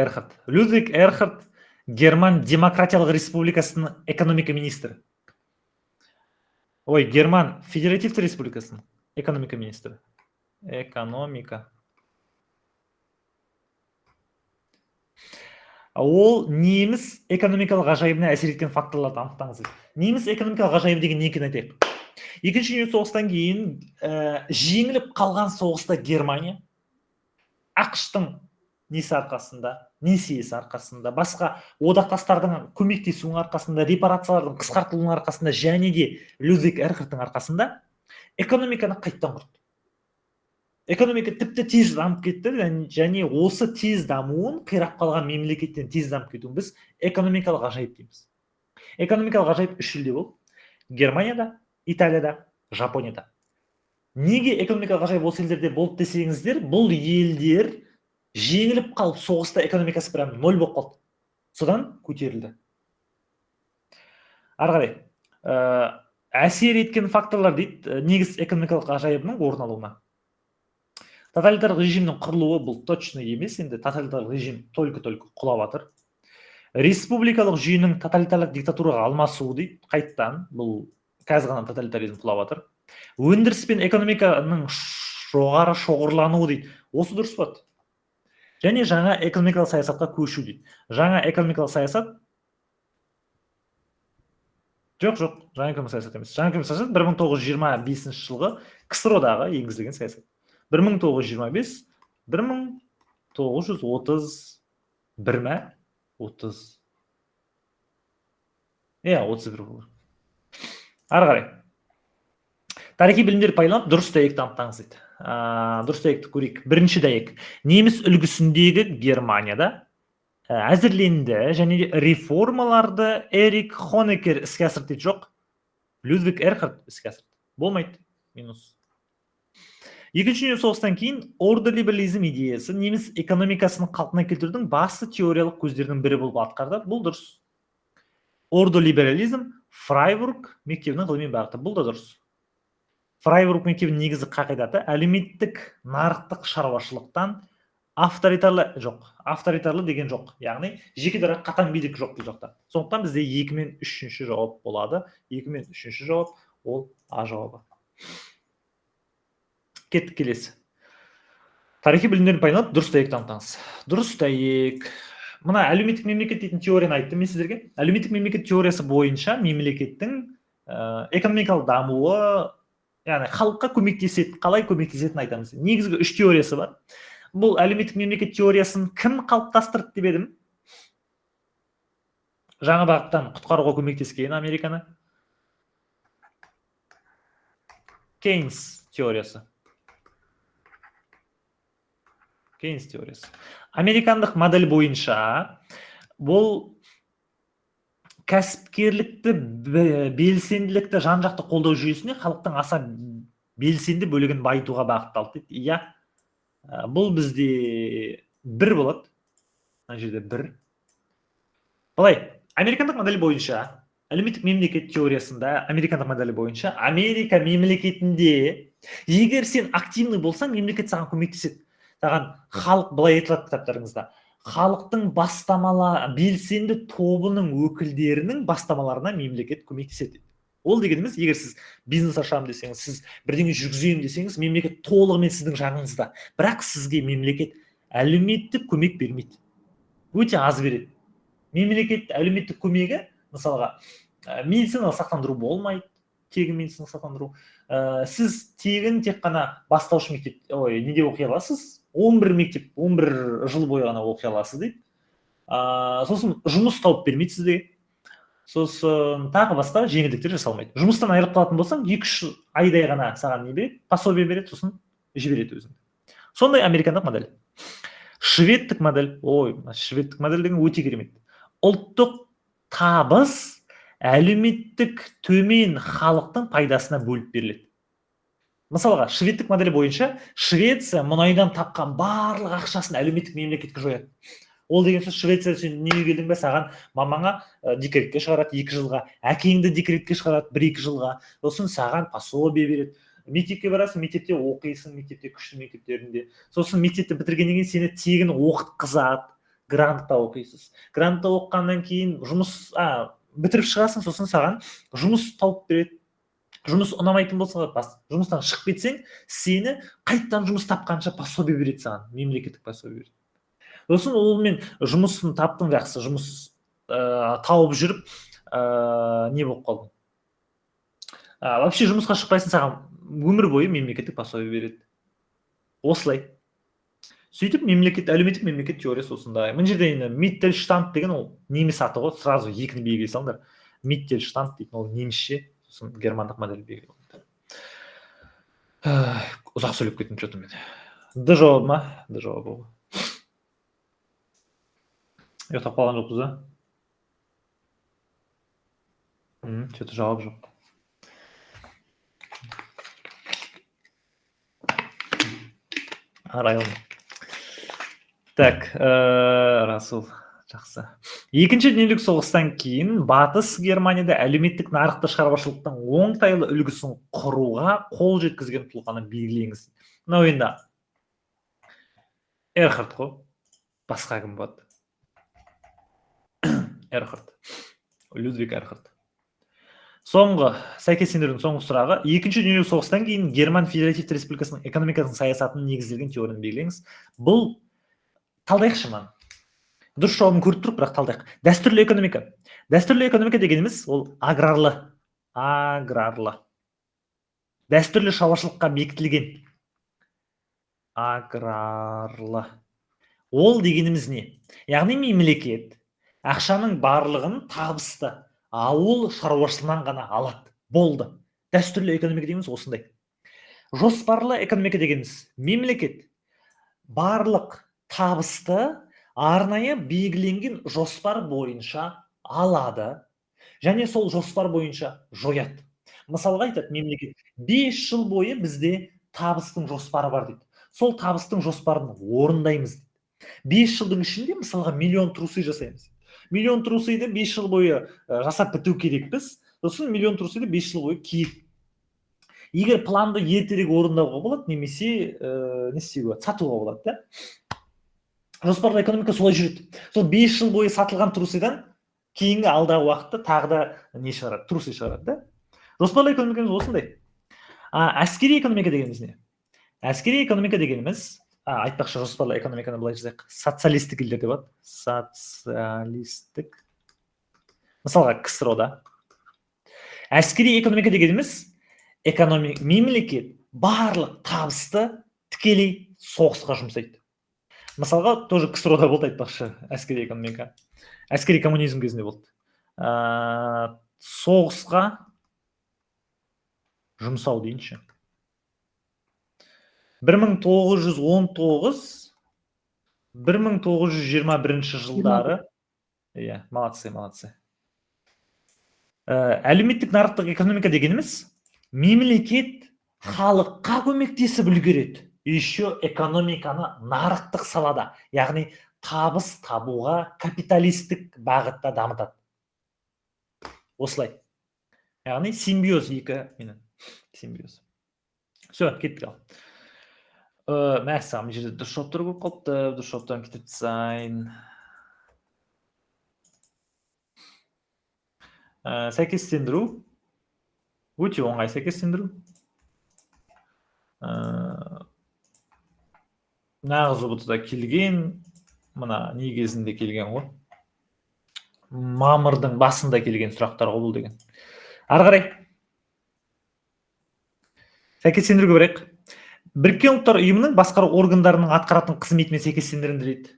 Speaker 1: Эрхард Герман Демократиялық Республикасының экономика министрі. Герман Федеративті Республикасының экономика министрі. Ол неміс экономикалық ғажайыбына әсер еткен факторларды анықтаңыз. Неміс экономикалық ғажайыбы деген не екенін айтайық. Екінші дүниежүзілік соғыстан кейін жеңіліп қалған соғыста Германия ақш-тың несиесі арқасында, басқа одақтастардың көмектесуінің арқасында, репарациялардың қысқартылуының арқасында және де Людвиг Эрхардтың арқасында экономиканы қайттан құрды. Экономика тіпті тез дамып кетті және осы тез дамуын, қирап қалған мемлекеттен тез дамып кетуін біз экономикалық ғажайып дейміз. Экономикалық ғажайып 3 елде болды. Германияда, Италияда, Жапонияда. Неге экономикалық ғажайып осы елдерде болды десеңіздер, бұл елдер жеңіліп қалып, соғыста экономикасы прям 0 болып қалды. Содан көтерілді. Ары қарай. Әсер еткен факторлар дейді, негіз экономикалық ғажайыбының орын алуына. Тоталитарлық режимнің құрылуы бұл точно емес, енді тоталитарлық режим только құлап жатыр. Республикалық жүйенің тоталитарлық диктатураға алмасуы дейді, қайттан, бұл қазір ғана тоталитаризм құлап жатыр. Өндіріс пен экономиканың жоғары шоғырлануы дейді, осы дұрыс болады. Және жаңа экономикалық саясатқа көшу дейді. Жаңа экономикалық саясат Жоқ, жаңа экономикалық саясат емес. Жаңа экономикалық саясат 1925 жылғы КСРО-дағы енгізілген саясат. 1925, 1931 ма? 30. 31 болды. Ары қарай. Тарихи білімдер пайдаланып, дұрыс дәйекті анықтаңыз дейді. Дұрыс дәйекті көрейік. Бірінші дәйек. Неміс үлгісіндегі Германияда әзірленді және реформаларды Эрик Хонекер іске асырды дейді. Жоқ. Людвиг Эрхард іске асырды. Болмайды. Минус. Екінші дүние соғыстан кейін ордолиберализм идеясы неміс экономикасын қалпына келтірудің басты теориялық көздерінің бірі болып атқарды. Бұл дұрыс. Ордолиберализм Фрайбург мектебінің ғылыми бағыты. Бұл да дұрыс. Фрайбург мектебінің негізгі қағидаты әлеуметтік нарықтық шаруашылықтан авторитарлы деген жоқ. Яғни жеке дара қатаң билік жоқ бұл жақта. Сондықтан бізде 2 мен 3-ші жауап болады. 2 мен 3-ші жауап ол А жауабы. Кеттік келесі. Тарихи білімдерін пайдаланып дұрыс дәйекті анықтаңыз. Дұрыс дәйек. Мына әлеуметтік мемлекет дейтін теорияны айттым мен сіздерге. Әлеуметтік мемлекет теориясы бойынша мемлекеттің экономикалық дамуы, яғни халыққа көмектеседі, қалай көмектесетінін айтамыз. Негізгі 3 теориясы бар. Бұл әлеуметтік мемлекет теориясын кім қалыптастырды деп едім? Жаңа бағыттан құтқаруға көмектескен Американы. Кейнс теориясы. Американдық модель бойынша бұл кәсіпкерлікті, белсенділікті жан-жақты қолдау жүйесіне халықтың аса белсенді бөлігін байытуға бағытталды дейді. Бұл бізде 1 болады. Мына жерде 1. Былай, американдық модель бойынша, әлеуметтік мемлекет теориясында, американдық модель бойынша, Америка мемлекетінде егер сен активный болсаң, мемлекет саған көмектеседі. Саған халық былай айтылады кітаптарыңызда. Халықтың белсенді тобының өкілдерінің бастамаларына мемлекет көмектеседі. Ол дегеніміз, егер сіз бизнес ашамын десеңіз, сіз бірдеңе жүргіземін десеңіз, мемлекет толығымен сіздің жаныңызда. Бірақ сізге мемлекет әлеуметтік көмек бермейді. Өте аз береді. Мемлекет әлеуметтік көмегі, мысалға, медициналық сақтандыру болмайды, тегін медициналық сақтандыру. Сіз тегін тек қана бастауыш мектеп, неде оқи аласыз? 11 жыл бойы ғана оқи аласыз дейді. Сосын жұмыс тауып бермейді сізге. Сосын тағы басқа жеңілдіктер жасалмайды. Жұмыстан айырылып қалатын болсаң, 2-3 айдай ғана саған не береді? Пособие береді, сосын жібереді өзіңді. Сондай американдық модель. Шведтік модель. Шведтік модель деген өте керемет. Ұлттық табыс әлеуметтік төмен халықтың пайдасына бөліп беріледі. Мысалға, шведтік модель бойынша Швеция мұнайдан тапқан барлық ақшасын әлеуметтік мемлекетке жояды. Ол деген сөз, Швеция сен неге келдің бе, саған мамаңа декретке шығарады 2 жылға, әкеңді декретке шығарады 1-2 жылға, сосын саған пособие береді. Мектепке барасың, мектепте оқисың, мектепте күшті мектептерінде. Сосын мектепті бітіргеннен кейін сені тегін оқытқызады, грантта оқисыз. Грантта оқығаннан кейін жұмыс бітіріп шығасың, сосын саған жұмыс тауып береді. Жұмыс ұнамайтын болса, жұмыстан шығып кетсең, сені қайттан жұмыс тапқанша пособие береді саған, мемлекеттік пособие береді. Сосын олмен жұмысын таптың, жақсы жұмыс тауып жүріп, не болып қалдың? Вообще жұмысқа шықпайсың, саған өмір бойы мемлекеттік пособие береді. Осылай. Сөйтіп, әлеуметтік мемлекет теориясы осындай. Мына жерде енді Миттельштанд деген ол неміс аты ғой, сразу 2-ні белгілей салыңдар. Миттельштанд дейтін ол немісше, сосын германдық модель белгілей. Ұзақ сөйлеп кеттім что-то мен. Д жауабы ма? Д жауабы ғой. Ұйықтап қалған жоқпыз да? Что-то жауап жоқ. Арайлым. Так, Расул, жақсы. Екінші дүниежүзілік соғыстан кейін Батыс Германияда әлеуметтік нарықты шаруашылықтың оңтайлы үлгісін құруға қол жеткізген тұлғаны белгілеңіз. Мынау енді Эрхард қой. Басқа кім болады? Эрхард. Людвиг Эрхард. Соңғы, сәйкестендірудің соңғы сұрағы. Екінші дүниежүзілік соғыстан кейін Герман Федеративті Республикасының экономикасының саясатының негізделген теорияны белгілеңіз. Бұл талдайықшы маған. Дұрыс жауабын көріп тұрып, бірақ талдайық. Дәстүрлі экономика. Дәстүрлі экономика дегеніміз ол аграрлы. Дәстүрлі шаруашылыққа бекітілген. Аграрлы. Ол дегеніміз не? Яғни мемлекет ақшаның барлығын табысты ауыл шаруашылығынан ғана алады. Болды. Дәстүрлі экономика дегеніміз осындай. Жоспарлы экономика дегеніміз мемлекет барлық табысты арнайы белгіленген жоспар бойынша алады және сол жоспар бойынша жояды. Мысалға айтады мемлекет 5 жыл бойы бізде табыстың жоспары бар дейді. Сол табыстың жоспарын орындаймыз. 5 жылдың ішінде мысалға миллион трусы жасаймыз. Миллион трусыйды 5 жыл бойы жасап біту керекпіз. Сосын миллион трусыйды 5 жыл бойы киіп. Егер планды ертерек орындауға болады, немесе сатуға болады, да? Жоспарлы экономика солай жүреді. Сол 5 жыл бойы сатылған трусыйдан кейінгі алдағы уақытта тағы да не шығарады? Трусы шығарады, да? Жоспарлы экономикамыз осындай. Әскери экономика дегеніміз не? Әскери экономика дегеніміз, айтпақшы жоспарлы экономиканы былай жазайық. Социалистік елдерде болады. Социалистік. Мысалға КСРО-да. Әскери экономика дегеніміз мемлекет барлық табысты тікелей соғысқа жұмсайды. Мысалға, тоже КСРО-да болды айтпақшы әскери экономика. Әскери коммунизм кезінде болды. Соғысқа жұмсау дейінші. 1919-1921 жылдары. Молодцы. Әлеуметтік нарықтық экономика дегеніміз мемлекет халыққа көмектесіп үлгереді. Еще экономиканы нарықтық салада, яғни табыс табуға капиталистік бағытта дамытады. Осылай. Яғни симбиоз симбиоз. Все, кеттік ал. Мәссаған, жерде дұрыс жауаптар көп қалыпты, дұрыс жауаптарын кетіп тасайын. Сәйкестендіру. Өте оңай сәйкестендіру. Нағыз ұбытыда келген, мына негізінде келген ғой. Мамырдың басында келген сұрақтар ғой бұл деген. Ары қарай. Сәйкестендіруге барайық. Біріккен ұлттар ұйымының басқару органдарының атқаратын қызметімен сәйкестендіріледі.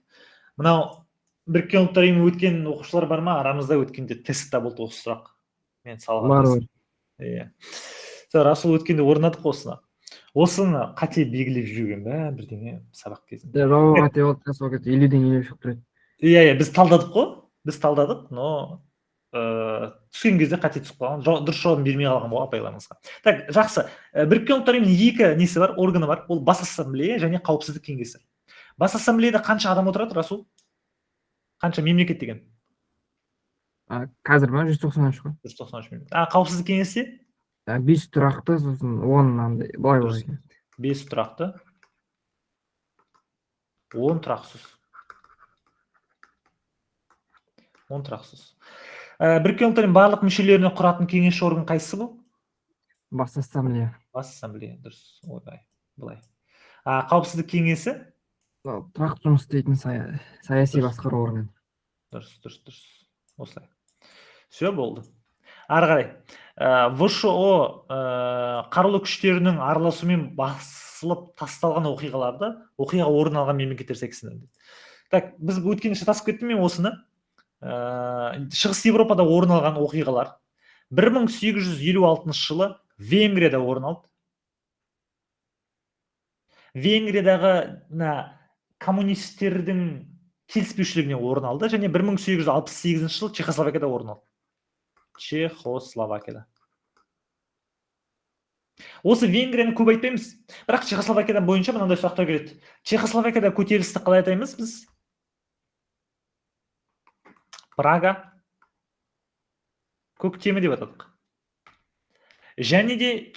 Speaker 1: Мынау Біріккен ұлттар ұйымы өткен оқушылар бар ма? Арамызда өткенде тестта болды осы сұрақ. Мен салған. Расул өткенде орнадық осыны. Осыны қате белгілеп жүрген бә бірдеңе сабақ кезінде.
Speaker 4: Жауап қате болды, сол кезде 50-ден 50 шығып тұрады.
Speaker 1: Біз талдадық қой. Біз талдадық, но түскен кезде қате түсіп қалған. Дұрыс жауабын бермей қалған ғой апайларыңызға. Так, жақсы. Біріккен ұлттар ұйымының екі несі бар, органы бар. Ол бас ассамблея және қауіпсіздік кеңесі. Бас ассамблеяда қанша адам отырады, Расул? Қанша мемлекет деген?
Speaker 4: Қазір ма 193 қой.
Speaker 1: 193 мемлекет. Қауіпсіздік кеңесте?
Speaker 4: 5 тұрақты, сосын 10 андай, былай екен.
Speaker 1: 5 тұрақты, 10 тұрақсыз. 10 тұрақсыз. Біріккен ұлттар ұйымының барлық мүшелеріне құратын кеңесші орган қайсысы бұл?
Speaker 4: Бас ассамблея.
Speaker 1: Бас ассамблея, дұрыс. Былай. Қауіпсіздік кеңесі?
Speaker 4: Тұрақты жұмыс істейтін саяси басқару органы.
Speaker 1: Дұрыс. Осылай. Все болды. Ары қарай. ВШО қарулы күштерінің араласуымен басылып тасталған оқиға орын алған мемлекеттер сәйкестендіреді. Так, біз өткенде шатасып кеттім мен осыны. Шығыс Европада орын алған оқиғалар 1856 жылы Венгрияда орын алды. Венгриядағы коммунистердің келіспеушілігіне орын алды және 1868 жылы Чехословакияда орын алды. Чехословакияда. Осы Венгрияны көп айтпаймыз, бірақ Чехословакияда бойынша мынандай сұрақтар келеді. Чехословакияда көтерілісті қалай айтаймыз біз? Прага көктемі деп атадық. Және де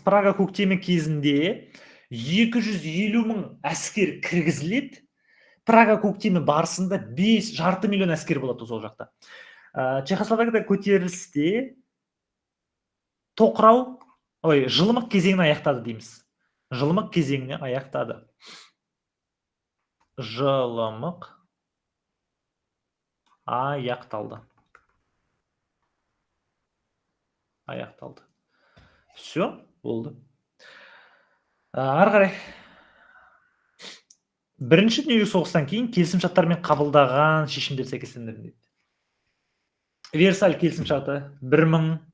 Speaker 1: Прага көктемі кезінде 250 мың әскер кіргізіледі Прага көктемі барысында 5,5 миллион әскер болады сол жақта. Чехословакияда көтерілісте жылымық кезеңін аяқтады дейміз. Жылымық кезеңіне аяқтады. Жылымық аяқталды. Все, болды. Ары қарай. Бірінші дүниежүзілік соғыстан кейін келісімшарттармен қабылдаған шешімдер сәйкестендіріледі дейді. Версаль келісімшарты 1919.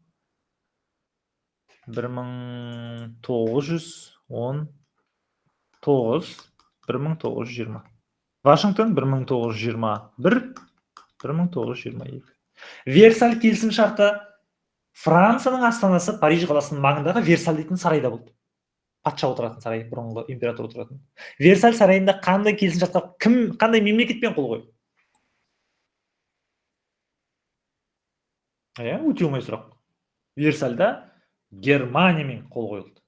Speaker 1: Вашингтон 1921, 1922. Версаль келісімшарты Францияның астанасы Париж қаласының маңындағы Версаль дейтін сарайда болды. Патша отыратын сарай, бұрынғы император отыратын. Версаль сарайында қандай келісімшартқа қандай мемлекетпен қол қойды? Өте оңай сұрақ. Версальда Германиямен қол қойылды.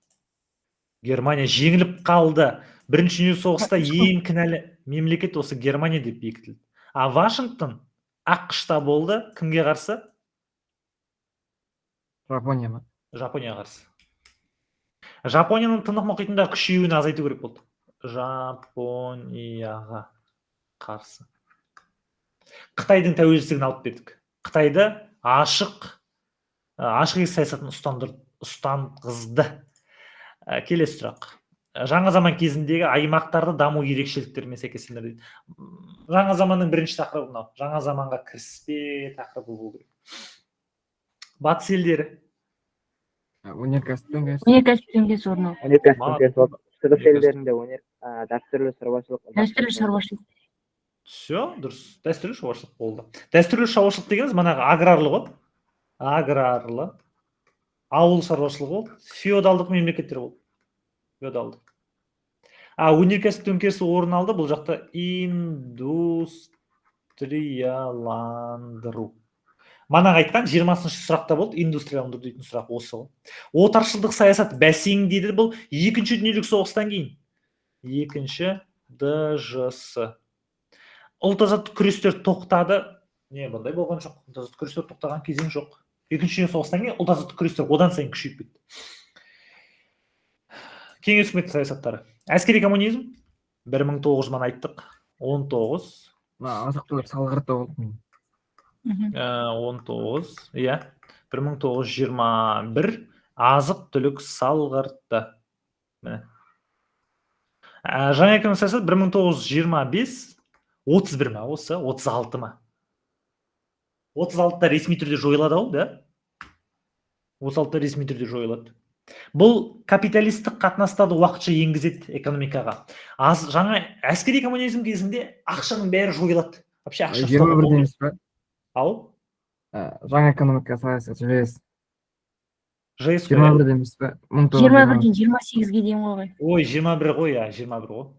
Speaker 1: Германия жеңіліп қалды. Бірінші дүниежүзілік соғыста ең кінәлі мемлекет осы Германия деп бекітілді. Вашингтон ақш-та болды. Кімге қарсы?
Speaker 4: Жапония ма?
Speaker 1: Жапонияға қарсы. Жапонияның тынық мұхитында күшеюін азайту керек болды. Жапонияға қарсы. Қытайдың тәуелсіздігін алып бердік. Қытайды ашық саясатын ұстанғызды. Келесі сұрақ. Жаңа заман кезіндегі аймақтарды даму ерекшеліктерімен сәйкестендіреді. Жаңа заманның бірінші тақырыбы мынау. Жаңа заманға кіріспе тақырыбы болу керек. Батыс елдері.
Speaker 4: Өнеркәсіп
Speaker 3: Өнеркәсіп орны.
Speaker 2: Шығыс елдерінде дәстүрлі шаруашылық.
Speaker 3: Дәстүрлі шаруашылық.
Speaker 1: Все, дұрыс. Дәстүрлі шаруашылық болды. Дәстүрлі шаруашылық дегеніміз манағы аграрлы ғой. Аграрлы. Ауыл шаруашылығы болды. Феодалдық мемлекеттер болды. Феодалдық. Өнеркәсіп төңкерісі орын алды. Бұл жақта индустрияландыру. Манағы айтқан 20-шы сұрақта болды. Индустрияландыру дейтін сұрақ осы ғой. Отаршылдық саясат бәсеңдеді. Бұл екінші дүниежүзілік соғыстан кейін. Екінші ДЖС. Ұлт-азаттық күрестер тоқтады. Бұндай болған жоқ. Ұлт-азаттық күрестер тоқтаған кезең жоқ. Екінші дүниежүзілік соғыстан кейін ұлт-азаттық күрестер одан сайын күшейіп кетті. Кеңес үкіметі саясаттары. Әскери коммунизм 1900 айттық. 19.
Speaker 4: Азық-түлік салғырты болды.
Speaker 1: 19, 1921 азық-түлік салғырты. Жаңа экономикалық саясат 1925, 31 ма осы, 36 ма? 36-та ресми түрде жойылады ау, да? 36-та ресми түрде жойылады. Бұл капиталистік қатынастарды уақытша енгізеді экономикаға. Жаңа әскери коммунизм кезінде ақшаның бәрі жойылады. Вообще ақша
Speaker 4: 21 дейміз бе?
Speaker 1: Ау?
Speaker 4: Жаңа экономика саясат ЖС.
Speaker 1: ЖС
Speaker 4: 21 дейміз бе?
Speaker 3: 21-ден 28-ге дейін ғой.
Speaker 1: Ой, 21 ғой, 21 ғой.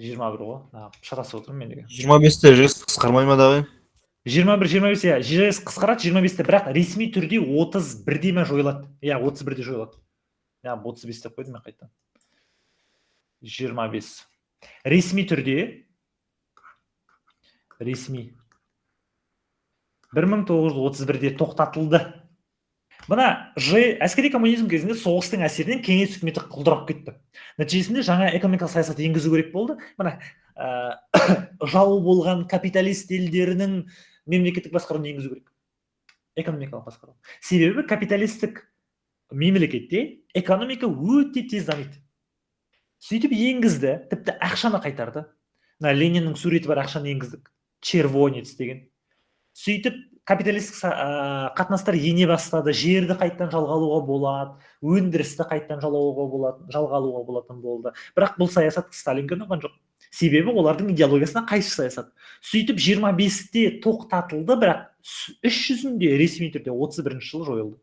Speaker 1: 21 ғой. Шатасып отырмын мен деген.
Speaker 5: 25-те ЖС қысқармай ма дағы?
Speaker 1: 21-25, ЖС қысқарады, 25-те, бірақ ресми түрде 31-де ме жойылады. 31-де жойылады. 35 деп қойдым мен қайттан. 25. Ресми түрде 1931-де тоқтатылды. Мына әскери коммунизм кезінде соғыстың әсерінен кеңес үкіметі құлдырап кетті. Нәтижесінде жаңа экономикалық саясат енгізу керек болды. Мына жау болған капиталист елдерінің мемлекеттік басқаруын енгізу керек. Экономикалық басқару. Себебі капиталистік мемлекетте экономика өте тез дамиды. Сөйтіп енгізді, тіпті ақшаны қайтарды. Лениннің суреті бар ақшаны енгіздік. Червонец деген. Сөйтіп капиталистік қатынастар ене бастады. Жерді қайттан жалға алуға болады, өндірісті қайттан жалға алуға болатын болды. Бірақ бұл саясат Сталинге ұнаған жоқ. Себебі олардың идеологиясына қайшы саясат. Сөйтіп 25-те тоқтатылды, бірақ 300-інде ресми түрде 31 жылы жойылды.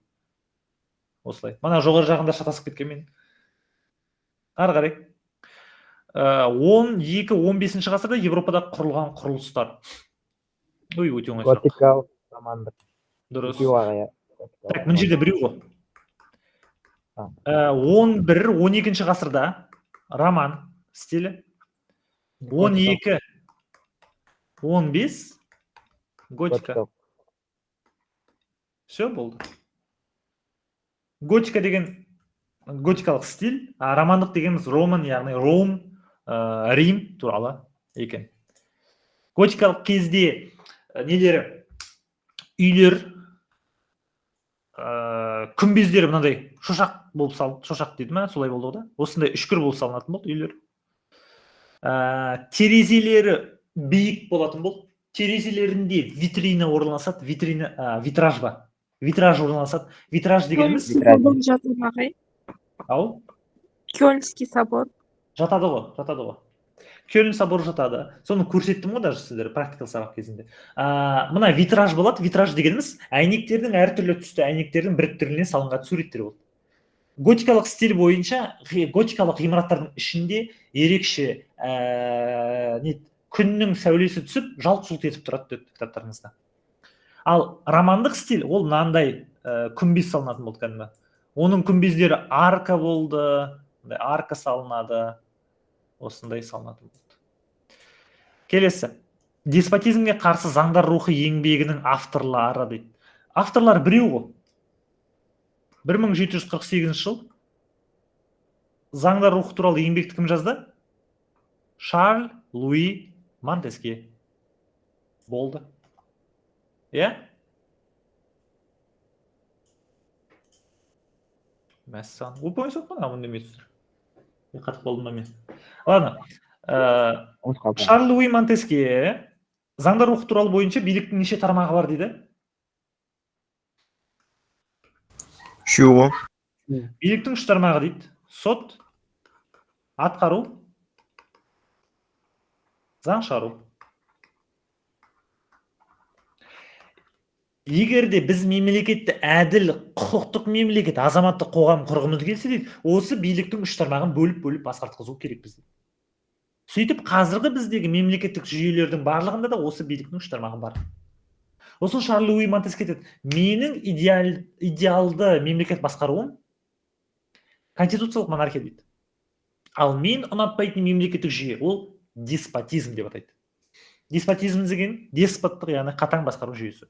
Speaker 1: Осылай. Мана жоғары жағында шатасып кеткен мен. Ары қарай. 12-15 ғасырда Европада құрылған құрылыстар. Ой, өте оңай сұрақ.
Speaker 2: Готикалық романдар.
Speaker 1: Дұрыс.
Speaker 2: Так,
Speaker 1: Мына жерде біреу ғой. 11-12 ғасырда роман стилі. 12, 15 готика. Все болды. Готика деген готикалық стиль, а романдық дегеніміз роман, яғни Рим туралы екен. Готикалық кезде нелері, үйлер, күмбездері мынандай шошақ болып салынды, шошақ дейді ма, солай болды да. Осындай үшкір болып салынатын болды үйлер. Терезелері биік болатын болды. Терезелерінде витрина орналасады, витраж ба? Витраж орналасады. Витраж дегеніміз ау?
Speaker 6: Кёльнский собор.
Speaker 1: Жатады ғой. Кёльн соборы жатады. Соны көрсеттім ғой даже сіздер практикалық сабақ кезінде. Мына витраж болады. Витраж дегеніміз әйнектердің әртүрлі түсті әйнектердің біріктірілген салынған суреттер болды. Готикалық стиль бойынша готикалық ғимараттардың ішінде ерекше күннің сәулесі түсіп, жалт-жұлт етіп тұрады деді кітаптарыңызда. Ал романдық стиль ол мынандай күмбез салынатын болды кәдімгі. Оның күмбездері арка болды, арка салынады, осындай салынатын болды. Келесі. Деспотизмге қарсы заңдар рухы еңбегінің авторлары дейді. Авторлар біреу ғой. 1748 жыл заңдар рухы туралы еңбекті кім жазды? Шарль Луи Монтескье. Болды. Иә? Мәссаған. Вы помните соқпан, амын демейсіздер. Қатып болдым ба мен? Ладно. Шарль Луи Монтескье заңдар рухы туралы бойынша биліктің неше тармағы бар дейді?
Speaker 5: Үшеуі.
Speaker 1: Биліктің үш тармағы дейді. Сот, атқару, заң шығару. Егер де біз мемлекетті әділ, құқықтық мемлекет, азаматтық қоғам құрғымыз келсе дейді, осы биліктің үш тармағын бөліп басқартқызу керек бізде. Сөйтіп қазіргі біздегі мемлекеттік жүйелердің барлығында да осы биліктің үш тармағы бар. Осын Шарль Луи Монтескье дейді, менің идеалды мемлекет басқаруым конституциялық монархия дейді. Ал мен ұнатпайтын мемлекеттік жүйе ол деспотизм деп атайды. Деспотизм деген деспоттық, яғни қатаң басқару жүйесі.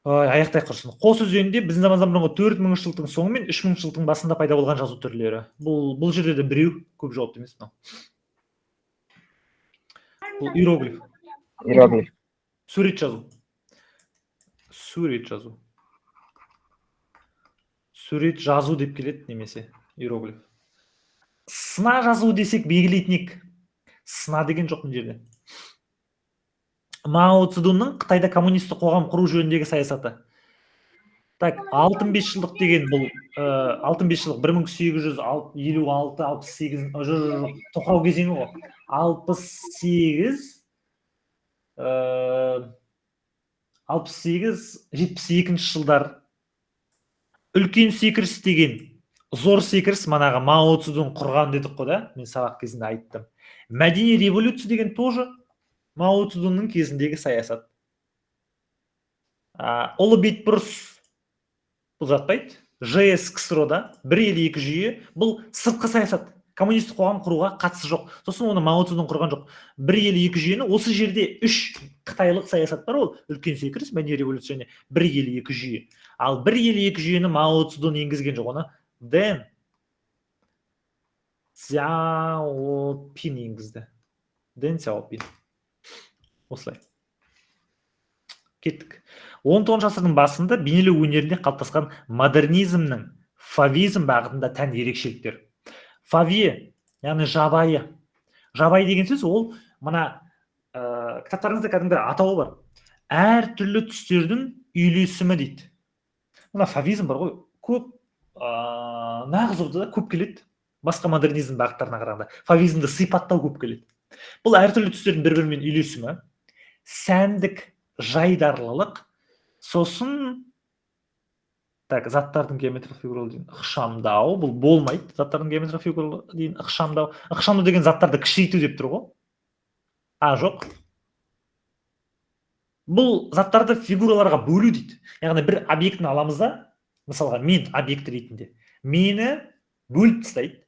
Speaker 1: Аяқтай құрсын. Қос өзенінде біздің заманнан бұрынғы 4000 жылдың соңы мен 3000 жылдың басында пайда болған жазу түрлері. Бұл жерде де біреу, көп жауапты емес мынау. Бұл иероглиф. Сурет жазу. Сурет жазу деп келеді немесе иероглиф. Сына жазу десек белгілейтін. Сына деген жоқ мына жерде. Мао Цзэдунның Қытайда коммунистік қоғам құру жөніндегі саясаты. Так, 65 жылдық деген бұл 65 жылдық 1856-68 тоқырау кезеңі ғой. 68-72 жылдар. Үлкен секіріс деген зор секіріс манағы Мао Цзэдун құрған дедік қой да, мен сабақ кезінде айттым. Мәдени революция деген тоже Мао Цзэдунның кезіндегі саясат. Ұлы бетбұрыс бұл жатпайды. ЖС КСРО-да бір ел екі жүйе, бұл сыртқы саясат. Коммунистік қоғам құруға қатысы жоқ. Сосын оны Мао Цзэдун құрған жоқ. Бір ел екі жүйені осы жерде үш қытайлық саясат бар, ол үлкен секіріс, мәдени революция және бір ел екі жүйе. Ал бір ел екі жүйені Мао Цзэдун енгізген жоқ, оны Дэн Цзяопин енгізді. Дэн Цзяопин. Осылай. Кеттік. 19 ғасырдың басында бейнелеу өнерінде қалыптасқан модернизмнің фавизм бағытында тән ерекшеліктер. Фавие, яғни жабайы. Жабайы деген сөз ол мына кітаптарыңызда кәдімгі атауы бар. Әр түрлі түстердің үйлесімі дейді. Мына фавизм бар ғой, көп нағыз ұрды да көп келеді. Басқа модернизм бағыттарына қарағанда фавизмді сипаттау көп келеді. Бұл әр түрлі түстердің бір-бірімен үйлесімі, сәндік жайдарлылық, сосын заттардың геометриялық фигуралы дейін ықшамдау, бұл болмайды. Заттардың геометриялық фигуралы дейін ықшамдау. Ықшамдау деген заттарды кішірейту деп тұр ғой. Жоқ. Бұл заттарды фигураларға бөлу дейді. Яғни бір объектіні аламыз да, мысалға мен объект ретінде. Мені бөліп тастайды.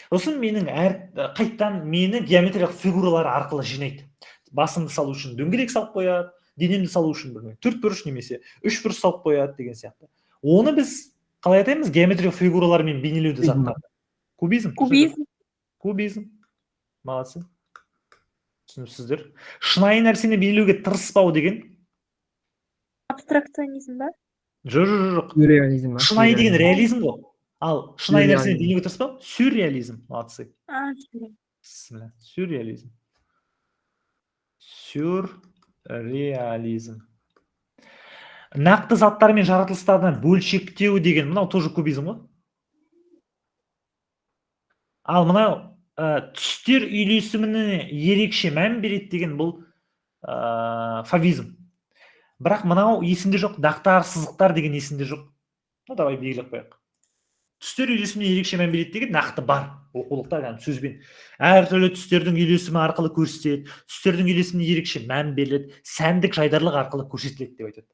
Speaker 1: Сосын менің қайттан мені геометриялық фигуралар арқылы жинайды. Басымды салу үшін дөңгелек салып қояды, денемді салу үшін төрт бұрыш немесе үш бұрыш салып қояды деген сияқты. Оны біз қалай атаймыз? Геометриялық фигуралармен бейнелеуді заттарды. Кубизм. Кубизм. Молодцы. Түсініпсіздер. Шынайы нәрсені бейнелеуге тырыспау деген.
Speaker 6: Абстракционизм ба?
Speaker 1: Жоқ.
Speaker 4: Сюрреализм.
Speaker 1: Шынайы деген реализм ғой. Ал шынайы нәрсені
Speaker 4: Сюрреализм.
Speaker 1: бейнелеуге тырыспау сюрреализм. Молодцы.
Speaker 6: Сюрреализм.
Speaker 1: Сюрреализм. Нақты заттар мен жаратылыстардан бөлшектеу деген, мынау тоже кубизм ғой. Ал мынау түстер үйлесіміне ерекше мән береді деген бұл фавизм. Бірақ мынау есімде жоқ, дақтар, сызықтар деген есімде жоқ. Ну, давай белгілеп қояйық. Түстер үйлесіміне ерекше мән береді деген нақты бар. Оқулықта сөзбен әртүрлі түстердің үйлесімі арқылы көрсетеді, түстердің үйлесіміне ерекше мән беріледі, сәндік жайдарлық арқылы көрсетіледі деп айтады.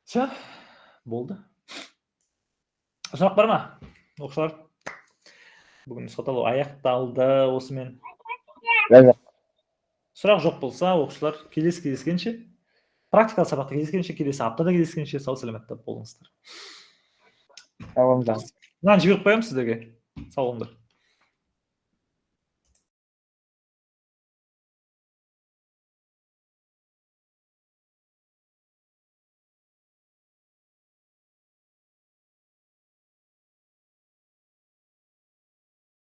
Speaker 1: Все, болды. Сұрақ бар ма? Оқушылар. Бүгін нұсқаталу аяқталды осымен. Сұрақ жоқ болса, оқушылар келесі кездескенше, практикалық сабақта кездескенше, келесі аптада кездескенше сау саламатта болыңыздар.
Speaker 2: Сау болыңыздар.
Speaker 1: Мынаны жіберіп қоямын сіздерге. Сау болыңдар.